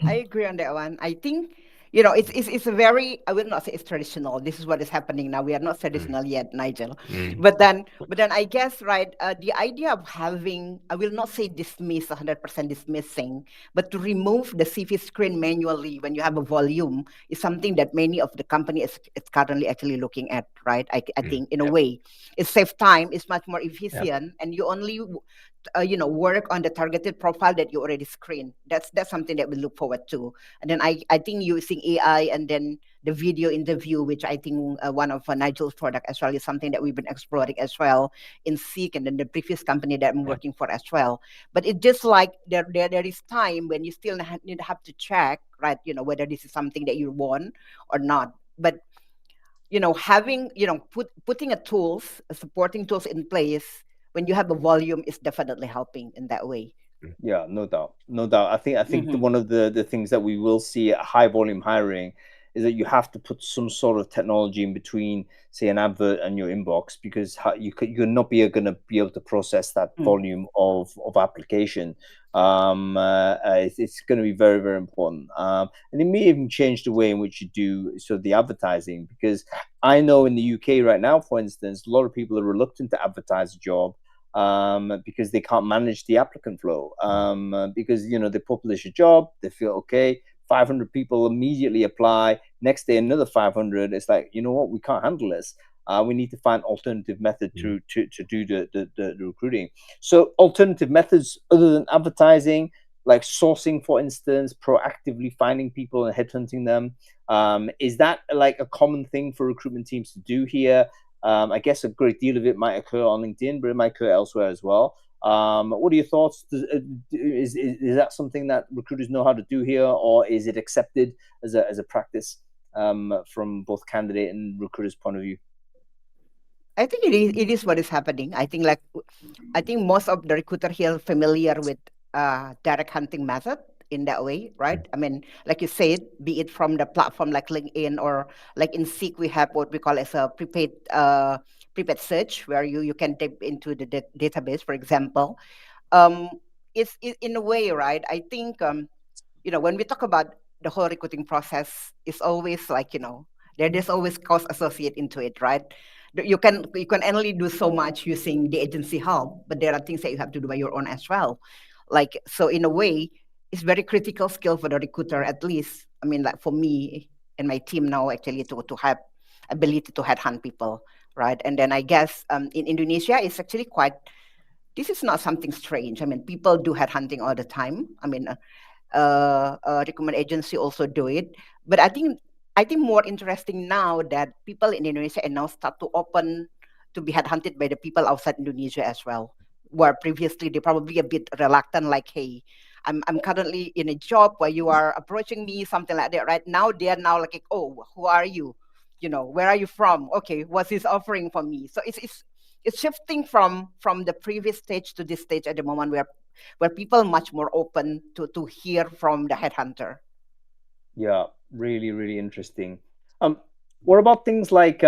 I agree on that one. I think, it's a very, I will not say it's traditional. This is what is happening now. We are not Mm, traditional yet, Nigel. mm, But then I guess, right, the idea of having, I will not say dismiss, 100% dismissing, but to remove the CV screen manually when you have a volume is something that many of the company is currently actually looking at, right? I mm. think in a Yep. way, it saves time, it's much more Yep. efficient, and you only work on the targeted profile that you already screened. That's something that we look forward to. And then I think using AI and then the video interview, which I think one of Nigel's product as well, is something that we've been exploring as well in Seek and then the previous company that I'm Yep. working for as well. But it's just like there is time when you still need to have to check, right, whether this is something that you want or not. But having putting supporting tools in place when you have a volume is definitely helping in that way. Mm, Yeah, no doubt, no doubt. I think Mm-hmm. one of the things that we will see at high volume hiring is that you have to put some sort of technology in between, say, an advert and your inbox, because you're not going to be able to process that volume of application. It's going to be very, very important, and it may even change the way in which you do sort of the advertising, because I know in the UK right now, for instance, a lot of people are reluctant to advertise a job because they can't manage the applicant flow. Because they publish a job, they feel okay. 500 people immediately apply. Next day, another 500. It's like, you know what? We can't handle this. We need to find alternative method mm, to do the recruiting. So alternative methods other than advertising, like sourcing, for instance, proactively finding people and headhunting them. Is that like a common thing for recruitment teams to do here? I guess a great deal of it might occur on LinkedIn, but it might occur elsewhere as well. What are your thoughts? Is that something that recruiters know how to do here, or is it accepted as a practice from both candidate and recruiter's point of view? I think it is what is happening. I think most of the recruiter here are familiar with direct hunting method in that way, right? mm, I mean, like you said, be it from the platform like LinkedIn or like in Seek, we have what we call as a prepaid search, where you can type into the database, for example. Um, in a way, right? I think when we talk about the whole recruiting process, it's always like, there's always cost associated into it, right? You can only do so much using the agency help, but there are things that you have to do by your own as well. Like, so in a way, it's very critical skill for the recruiter, at least. I mean, like for me and my team now, actually, to have ability to headhunt people, right? And then I guess in Indonesia, it's actually quite. This is not something strange. I mean, people do headhunting all the time. I mean, recruitment agency also do it. But I think more interesting now that people in Indonesia and now start to open to be headhunted by the people outside Indonesia as well. Where previously they probably a bit reluctant, like, hey, I'm currently in a job where you are approaching me, something like that. Right now they are now like, oh, who are you? Where are you from? Okay, what's this offering for me? So it's shifting from the previous stage to this stage at the moment where where people much more open to hear from the headhunter. Yeah, really, really interesting. Um, what about things like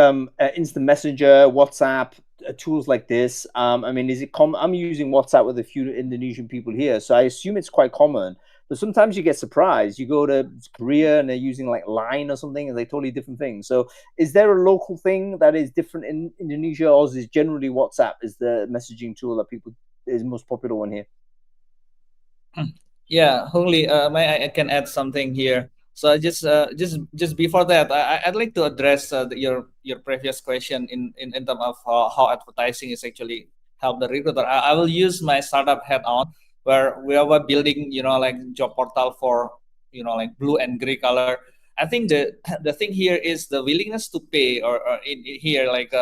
instant messenger, WhatsApp, tools like this? I mean, is it common? I'm using WhatsApp with a few Indonesian people here, so I assume it's quite common. But sometimes you get surprised. You go to Korea and they're using like Line or something, and they're totally different things. So, is there a local thing that is different in Indonesia, or is it generally WhatsApp is the messaging tool that people is most popular one here? Yeah, Hongli, I can add something here. So just before that, I'd like to address your previous question in terms of how advertising is actually help the recruiter. I will use my startup head on where we are building, like job portal for, like blue and gray color. I think the thing here is the willingness to pay, or in here, like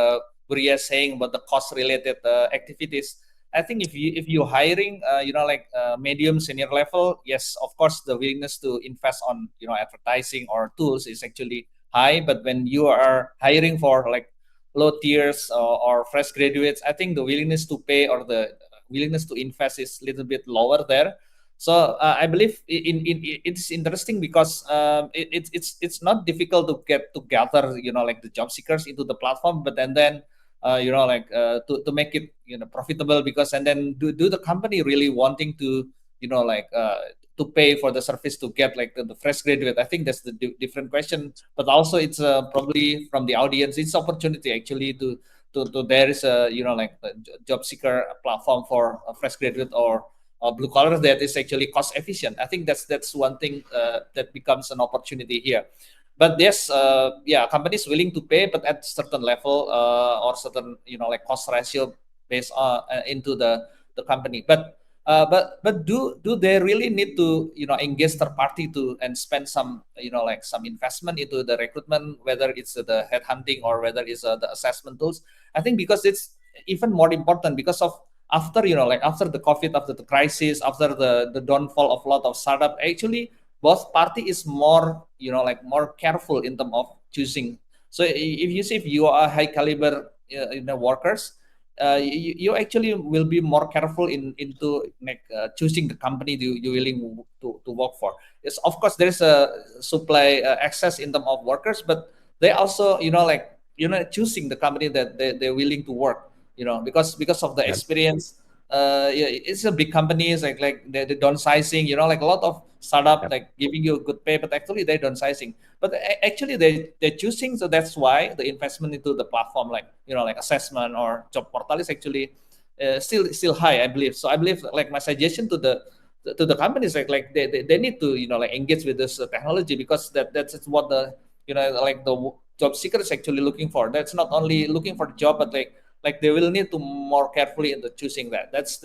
Buria saying about the cost related activities. I think if you hiring like medium senior level, yes, of course the willingness to invest on advertising or tools is actually high. But when you are hiring for like low tiers or fresh graduates, I think the willingness to pay or the willingness to invest is a little bit lower there. So I believe it's interesting because it's not difficult to get together like the job seekers into the platform, but then like to make it profitable, because and then do the company really wanting to like to pay for the service to get like the fresh graduate. I think that's the different question, but also it's probably from the audience, it's opportunity actually to there is a like a job seeker platform for a fresh graduate or blue collar that is actually cost efficient. I think that's one thing that becomes an opportunity here. But yes, yeah, companies willing to pay, but at certain level or certain like cost ratio based on into the company. But do they really need to engage third party to and spend some like some investment into the recruitment, whether it's the headhunting or whether it's the assessment tools? I think because it's even more important because of after like after the COVID, after the crisis, after the downfall of a lot of startup, actually both party is more like more careful in terms of choosing. So if you see, if you are high caliber workers, you actually will be more careful into like choosing the company you willing to work for. Yes, of course there's a supply access in terms of workers, but they also like choosing the company that they're willing to work, because of the Yep. experience. Yeah, it's a big companies like the downsizing, like a lot of startup Yep. like giving you good pay, but actually they're downsizing. But actually they're choosing, so that's why the investment into the platform, like like assessment or job portal, is actually still high, I believe. So I believe like my suggestion to the companies, like they need to like engage with this technology, because that's what the like the job seeker is actually looking for. That's not only looking for the job, but like they will need to more carefully into choosing that. That's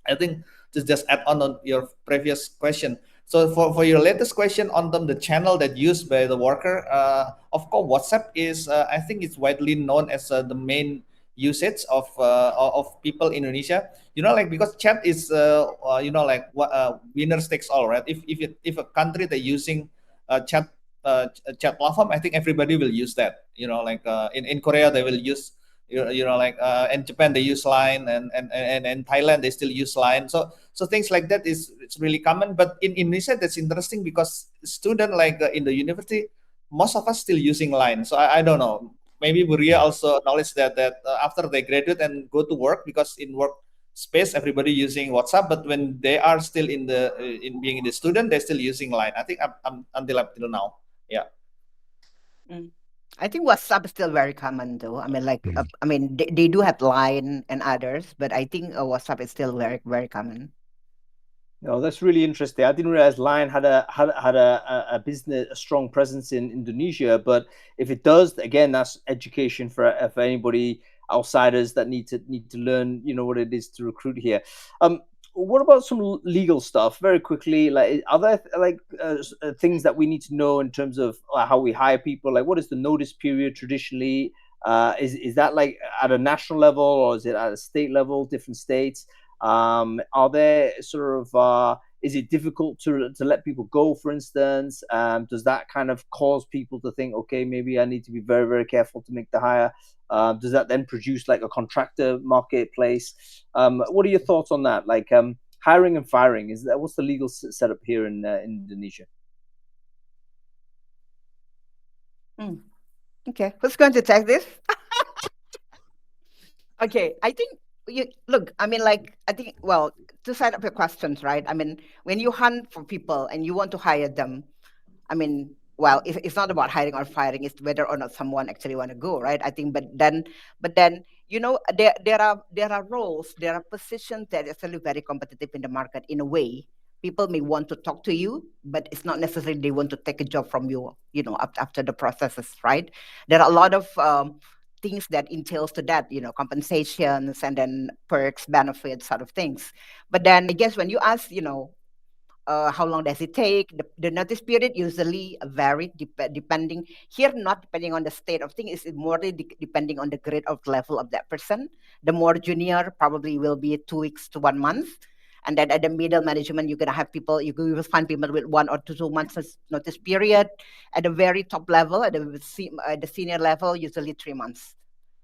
I think, to just add on your previous question. So for your latest question on the channel that used by the worker, of course WhatsApp is I think it's widely known as the main usage of people in Indonesia. Like because chat is like what winners takes all, right? If a country they're using chat platform, I think everybody will use that. Like in Korea they will use like in Japan they use Line, and Thailand they still use Line. So things like that is it's really common. But in Indonesia that's interesting because student like in the university, most of us still using Line. So I don't know. Maybe Buria Mm. also acknowledge that after they graduate and go to work, because in work space everybody using WhatsApp, but when they are still in the in being the student, they're still using Line. I think I'm until up till now. Yeah. Mm. I think WhatsApp is still very common, though. I mean, like, Mm. I mean, they do have Line and others, but I think WhatsApp is still very, very common. No, that's really interesting. I didn't realize Lion had a business, a strong presence in Indonesia. But if it does, again, that's education for anybody outsiders that need to learn, what it is to recruit here. What about some legal stuff? Very quickly, like, are there like things that we need to know in terms of how we hire people? Like, what is the notice period traditionally? Is that like at a national level, or is it at a state level, different states? Are there sort of is it difficult to let people go, for instance? Does that kind of cause people to think, okay, maybe I need to be very, very careful to make the hire? Does that then produce like a contractor marketplace? What are your thoughts on that? Like, hiring and firing? Is that what's the legal setup here in Indonesia? Okay, who's going to take this? Okay, I think you look. I mean, like I think. Well, to set up your questions, right? I mean, when you hunt for people and you want to hire them, I mean, well, it's not about hiring or firing. It's whether or not someone actually want to go, right? I think, but then, there are roles, there are positions that are actually very competitive in the market. In a way, people may want to talk to you, but it's not necessarily they want to take a job from you. After the processes, right? There are a lot of things that entails to that, compensations and then perks, benefits, sort of things. But then I guess when you ask, how long does it take? The notice period usually vary depending here, not depending on the state of things, it's more depending on the grade of level of that person. The more junior probably will be 2 weeks to 1 month. And then at the middle management, you're gonna have people, you will find people with 1 or 2 months notice period. At the very top level, at the senior level, usually 3 months.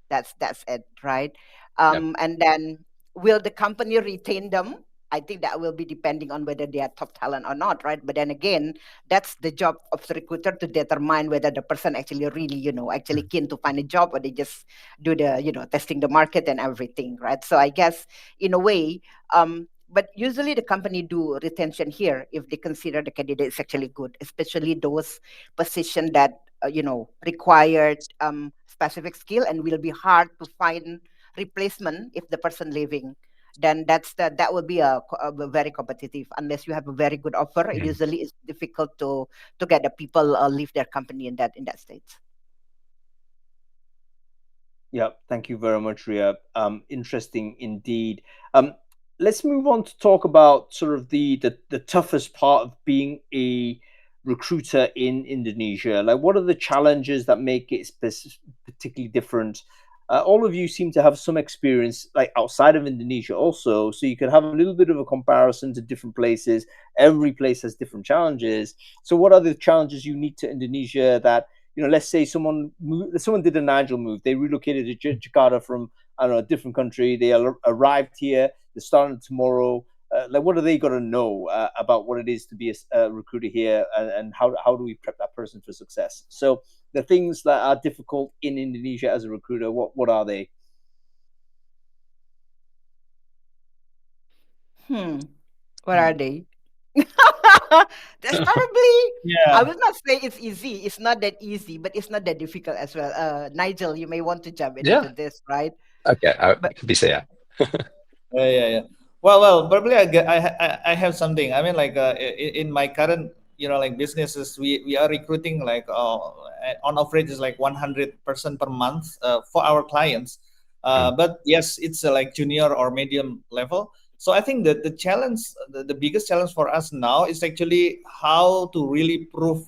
That's it, right? Yep. And then will the company retain them? I think that will be depending on whether they are top talent or not, right? But then again, that's the job of the recruiter to determine whether the person actually really, actually keen to find a job, or they just do the, testing the market and everything, right? So I guess in a way, but usually the company do retention here if they consider the candidate is actually good, especially those position that required specific skill and will be hard to find replacement if the person leaving. Then that will be a very competitive. Unless you have a very good offer, Mhm. usually it's difficult to get the people leave their company in that state. Yeah, thank you very much, Ria. Interesting indeed. Let's move on to talk about sort of the toughest part of being a recruiter in Indonesia. Like, what are the challenges that make it particularly different? All of you seem to have some experience, like outside of Indonesia, also, so you can have a little bit of a comparison to different places. Every place has different challenges. So, what are the challenges unique to Indonesia that let's say someone did a Nigel move. They relocated to Jakarta from, I don't know, a different country. They arrived here. They're starting tomorrow. Like, what are they going to know about what it is to be a recruiter here, and how do we prep that person for success? So the things that are difficult in Indonesia as a recruiter, what are they? What are they? That's probably, I Yeah. will not say it's easy. It's not that easy, but it's not that difficult as well. Nigel, you may want to jump in into Yeah. this, right? Okay. But Bisa ya. Yeah. Well, probably I have something. I mean, like in my current, like businesses, we are recruiting like on average is like 100% per month for our clients. Hmm. But yes, it's like junior or medium level. So I think that the challenge, the biggest challenge for us now is actually how to really prove,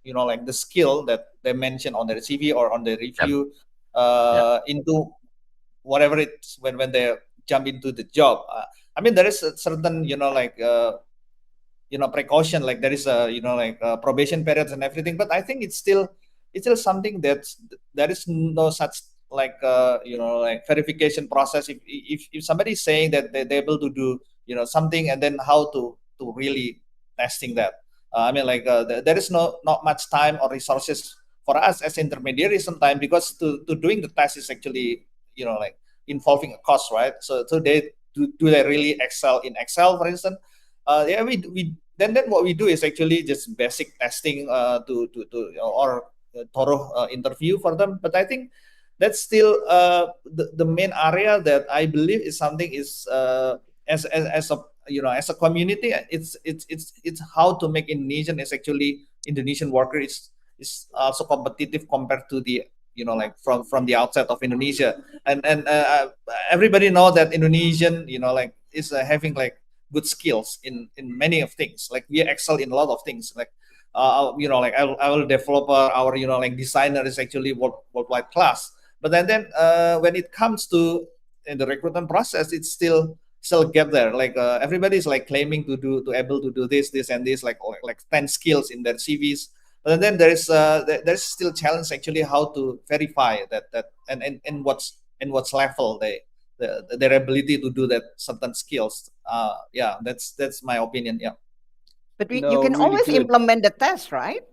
like the skill that they mentioned on their CV or on the Yep. review Yep. into whatever it's when they jump into the job. I mean, there is a certain, like precaution, like there is a, like probation periods and everything. But I think it's still something there is no such like like verification process. If somebody is saying that they're able to do something, and then how to really testing that. I mean, like there is not much time or resources for us as intermediaries sometimes, because to doing the test is actually like involving a cost, right? So they do they really excel in Excel, for instance? Yeah, we then what we do is actually just basic testing to or thorough interview for them. But I think that's still the main area that I believe is something is as a as a community, it's how to make Indonesian is actually Indonesian worker is also competitive compared to the like from the outside of Indonesia. And everybody know that Indonesian like is having like good skills in many of things. Like we excel in a lot of things. Like like our developer, our like designer is actually worldwide class. But then when it comes to in the recruitment process, it's still gap there. Like everybody is like claiming to able to do this and this, like 10 skills in their CVs. But then there's still challenge actually how to verify that and what's level their ability to do that certain skills. Yeah, that's my opinion. Yeah. But you No, can really always good. implement the test, right?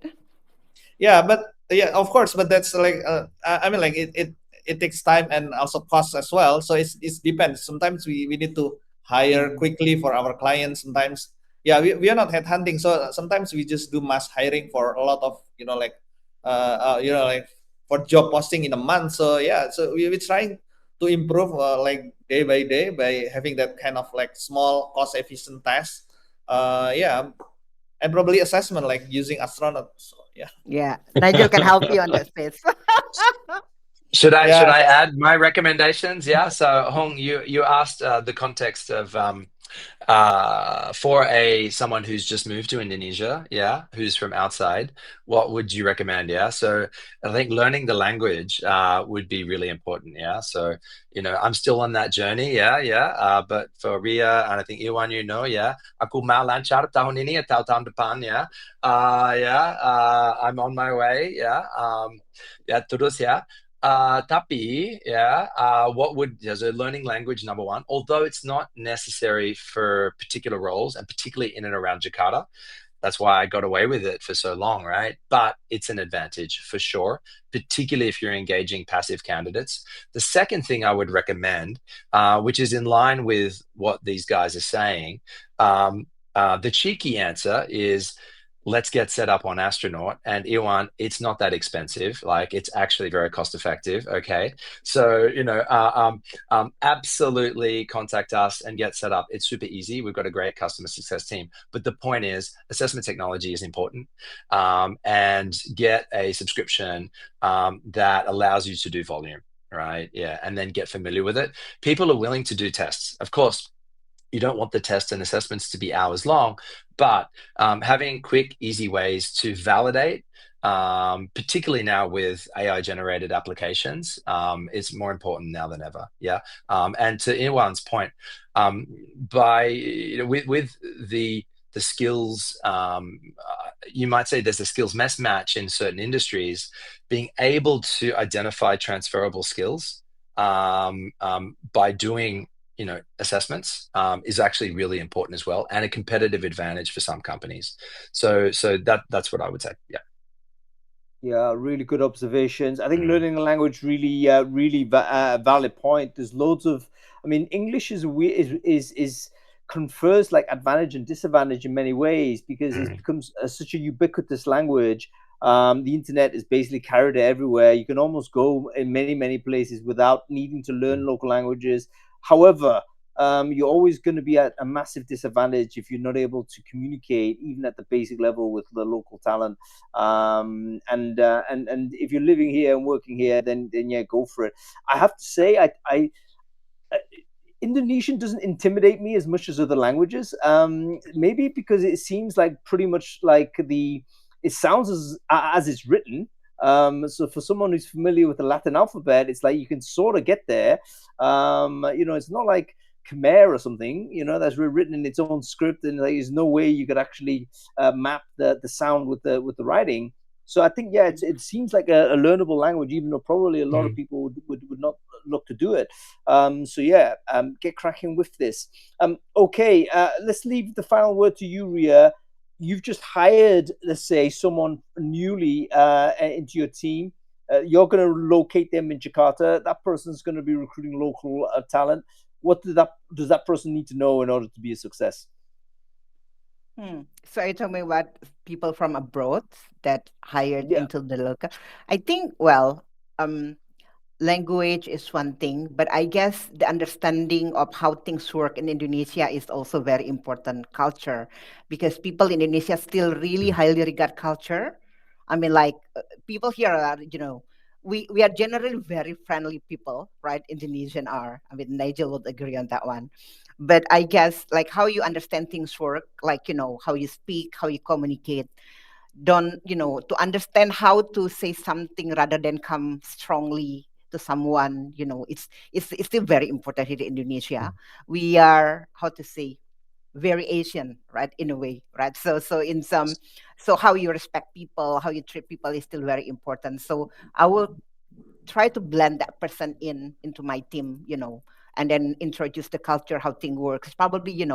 Yeah, but yeah, of course, but that's like I mean, like it takes time and also costs as well. So it depends. Sometimes we need to hire Mm. quickly for our clients. Sometimes, yeah, we are not headhunting, so sometimes we just do mass hiring for a lot of like like for job posting in a month. So yeah, so we're trying to improve like day by day by having that kind of like small cost efficient test. Yeah, and probably assessment like using astronaut. So yeah. Yeah, Nigel can help you on that space. Should Yeah. I add my recommendations? Yeah. So Hong, you asked the context of for a someone who's just moved to Indonesia, yeah, who's from outside, what would you recommend? Yeah. So I think learning the language would be really important. Yeah. So I'm still on that journey. Yeah, yeah. But for Ria and I think Iwan, yeah, aku mau lancar tahun ini atau tahun depan. Yeah. Yeah. I'm on my way. Yeah. Yeah. Terus ya. Tapi, yeah, so learning language, number one, although it's not necessary for particular roles and particularly in and around Jakarta, that's why I got away with it for so long, right? But it's an advantage for sure, particularly if you're engaging passive candidates. The second thing I would recommend, which is in line with what these guys are saying, the cheeky answer is let's get set up on Astronaut. And Iwan, it's not that expensive. Like it's actually very cost effective. Okay. So, absolutely contact us and get set up. It's super easy. We've got a great customer success team. But the point is, assessment technology is important, and get a subscription that allows you to do volume. Right. Yeah. And then get familiar with it. People are willing to do tests. Of course, you don't want the tests and assessments to be hours long, but having quick, easy ways to validate, particularly now with AI generated applications, is more important now than ever. Yeah. And to Iwan's point, with the skills, you might say there's a skills mismatch in certain industries. Being able to identify transferable skills by doing assessments is actually really important as well, and a competitive advantage for some companies. So that's what I would say. Yeah. Yeah, really good observations. I think Mm. learning a language really valid point. There's loads of, I mean, English is confers like advantage and disadvantage in many ways because it Mm. becomes such a ubiquitous language. The internet is basically carried everywhere. You can almost go in many places without needing to learn Mm. local languages. However, you're always going to be at a massive disadvantage if you're not able to communicate even at the basic level with the local talent. And if you're living here and working here, then yeah, go for it. I have to say, uh, Indonesian doesn't intimidate me as much as other languages. Maybe because it seems like pretty much like it sounds as it's written. So for someone who's familiar with the Latin alphabet, it's like you can sort of get there. It's not like Khmer or something, that's written in its own script, and like, there's no way you could actually map the sound with the writing. So I think, yeah, it seems like a learnable language, even though probably a lot of Mm. people would not look to do it. So yeah, get cracking with this. Okay, let's leave the final word to you, Ria. You've just hired, let's say, someone newly into your team. You're going to locate them in Jakarta. That person's going to be recruiting local talent. What does that person need to know in order to be a success? So are you talking about people from abroad that hired Yeah, into the local? I think, well, language is one thing, but I guess the understanding of how things work in Indonesia is also very important. Culture, because people in Indonesia still really Mm. highly regard culture. I mean, like people here are, we are generally very friendly people, right? Indonesian are. I mean, Nigel would agree on that one. But I guess like how you understand things work, like how you speak, how you communicate, don't to understand how to say something rather than come strongly to someone, it's still very important here in Indonesia. Mm. We are, how to say, very Asian, right, in a way, right? So how you respect people, how you treat people is still very important. So I will try to blend that person into my team, and then introduce the culture, how thing works. Probably,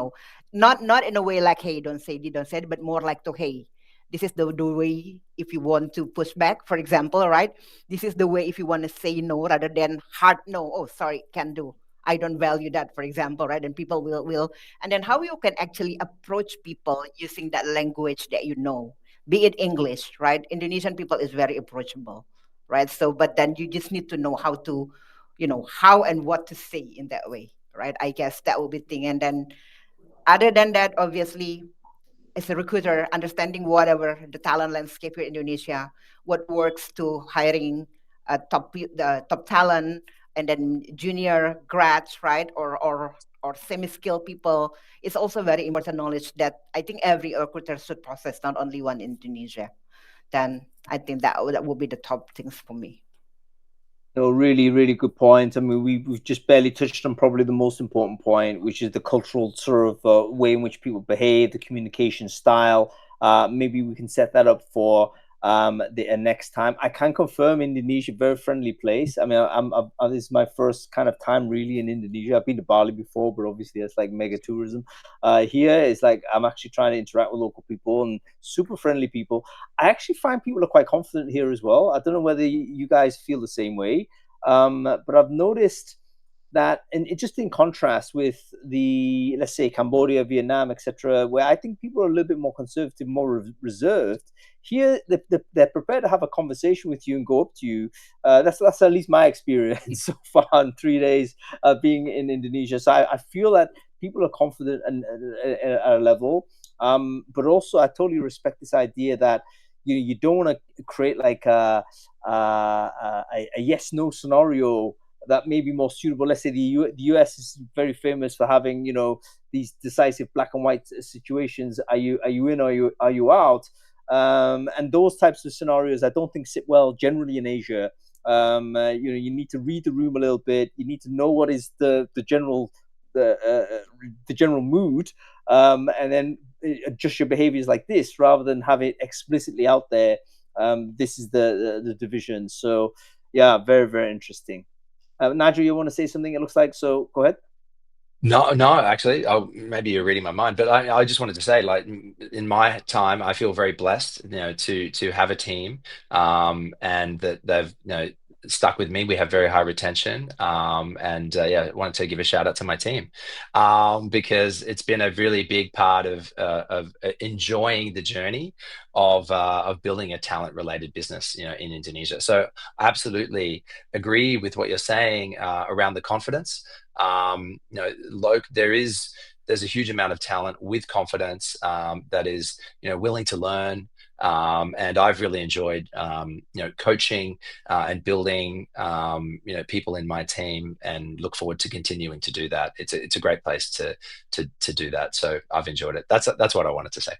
not in a way like, hey, don't say it, don't say it, but more like to, hey, this is the way if you want to push back, for example, right? This is the way if you want to say no rather than hard no. Oh, sorry, can't do. I don't value that, for example, right? And people will, and then how you can actually approach people using that language that be it English, right? Indonesian people is very approachable, right? So, but then you just need to know how to, how and what to say in that way, right? I guess that will be thing. And then other than that, obviously, as a recruiter, understanding whatever the talent landscape here in Indonesia, what works to hiring the top talent, and then junior grads, right, or semi-skilled people, is also very important knowledge that I think every recruiter should possess, not only one in Indonesia. Then I think that would be the top things for me. No, really, really good point. I mean, we've just barely touched on probably the most important point, which is the cultural sort of way in which people behave, the communication style. Maybe we can set that up for the next time. I can confirm Indonesia, very friendly place. I mean, this is my first kind of time really in Indonesia. I've been to Bali before, but obviously that's like mega tourism. Here it's like I'm actually trying to interact with local people and super friendly people. I actually find people are quite confident here as well. I don't know whether you guys feel the same way, but I've noticed that, and it just in contrast with the, let's say, Cambodia, Vietnam, etc., where I think people are a little bit more conservative, more reserved. Here, they're prepared to have a conversation with you and go up to you. That's at least my experience so far in 3 days being in Indonesia. So I feel that people are confident and at a level. But also, I totally respect this idea that you don't want to create like a yes/no scenario that may be more suitable. Let's say the US is very famous for having these decisive black and white situations. Are you in or are you out? And those types of scenarios I don't think sit well generally in Asia. You need to read the room a little bit. You need to know what is the general mood, and then adjust your behaviors like this rather than have it explicitly out there. This is the division. So yeah, very, very interesting. Nigel, you want to say something? It looks like so. Go ahead. No, actually, maybe you're reading my mind, but I just wanted to say, like, in my time, I feel very blessed, to have a team, and that they've, stuck with me. We have very high retention, and yeah, I wanted to give a shout out to my team, because it's been a really big part of enjoying the journey of building a talent related business, in Indonesia. So I absolutely agree with what you're saying around the confidence. There's a huge amount of talent with confidence that is willing to learn, and I've really enjoyed coaching and building people in my team, and look forward to continuing to do that. It's a great place to do that, so I've enjoyed it. That's what I wanted to say.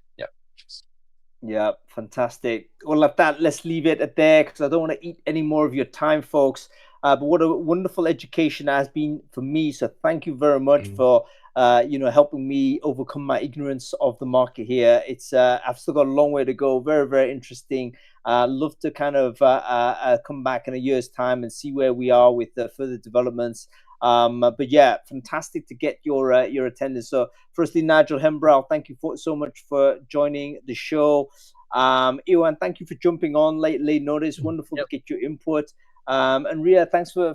Yeah, fantastic. Well, at that, let's leave it at there because I don't want to eat any more of your time, folks. But what a wonderful education it has been for me. So thank you very much for helping me overcome my ignorance of the market here. It's I've still got a long way to go. Very, very interesting. Love to kind of come back in a year's time and see where we are with the further developments. But yeah, fantastic to get your attendance. So firstly, Nigel Hembrow, thank you so much for joining the show. Iwan, thank you for jumping on late notice. Wonderful to get your input. And Ria, thanks for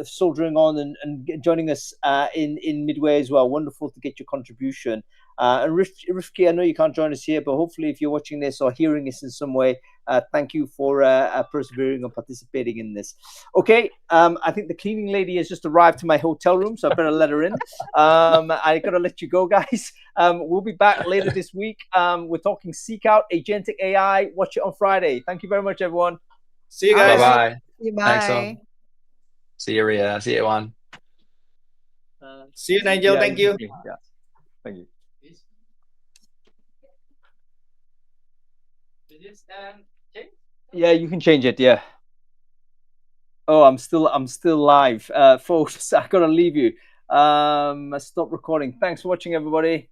soldiering on and joining us in midway as well. Wonderful to get your contribution. And Rifki, I know you can't join us here, but hopefully if you're watching this or hearing this in some way, thank you for persevering and participating in this. Okay, I think the cleaning lady has just arrived to my hotel room, so I better let her in. I got to let you go, guys. We'll be back later this week. We're talking Seek Out Agentic AI. Watch it on Friday. Thank you very much, everyone. See you guys. Bye-bye. Bye. Thanks, all. See you, Ria. See you, Juan. See you, Nigel. Thank you. Yeah. Thank you. Yeah, you can change it. Yeah. Oh, I'm still live, folks. I gotta leave you. Stop recording. Thanks for watching, everybody.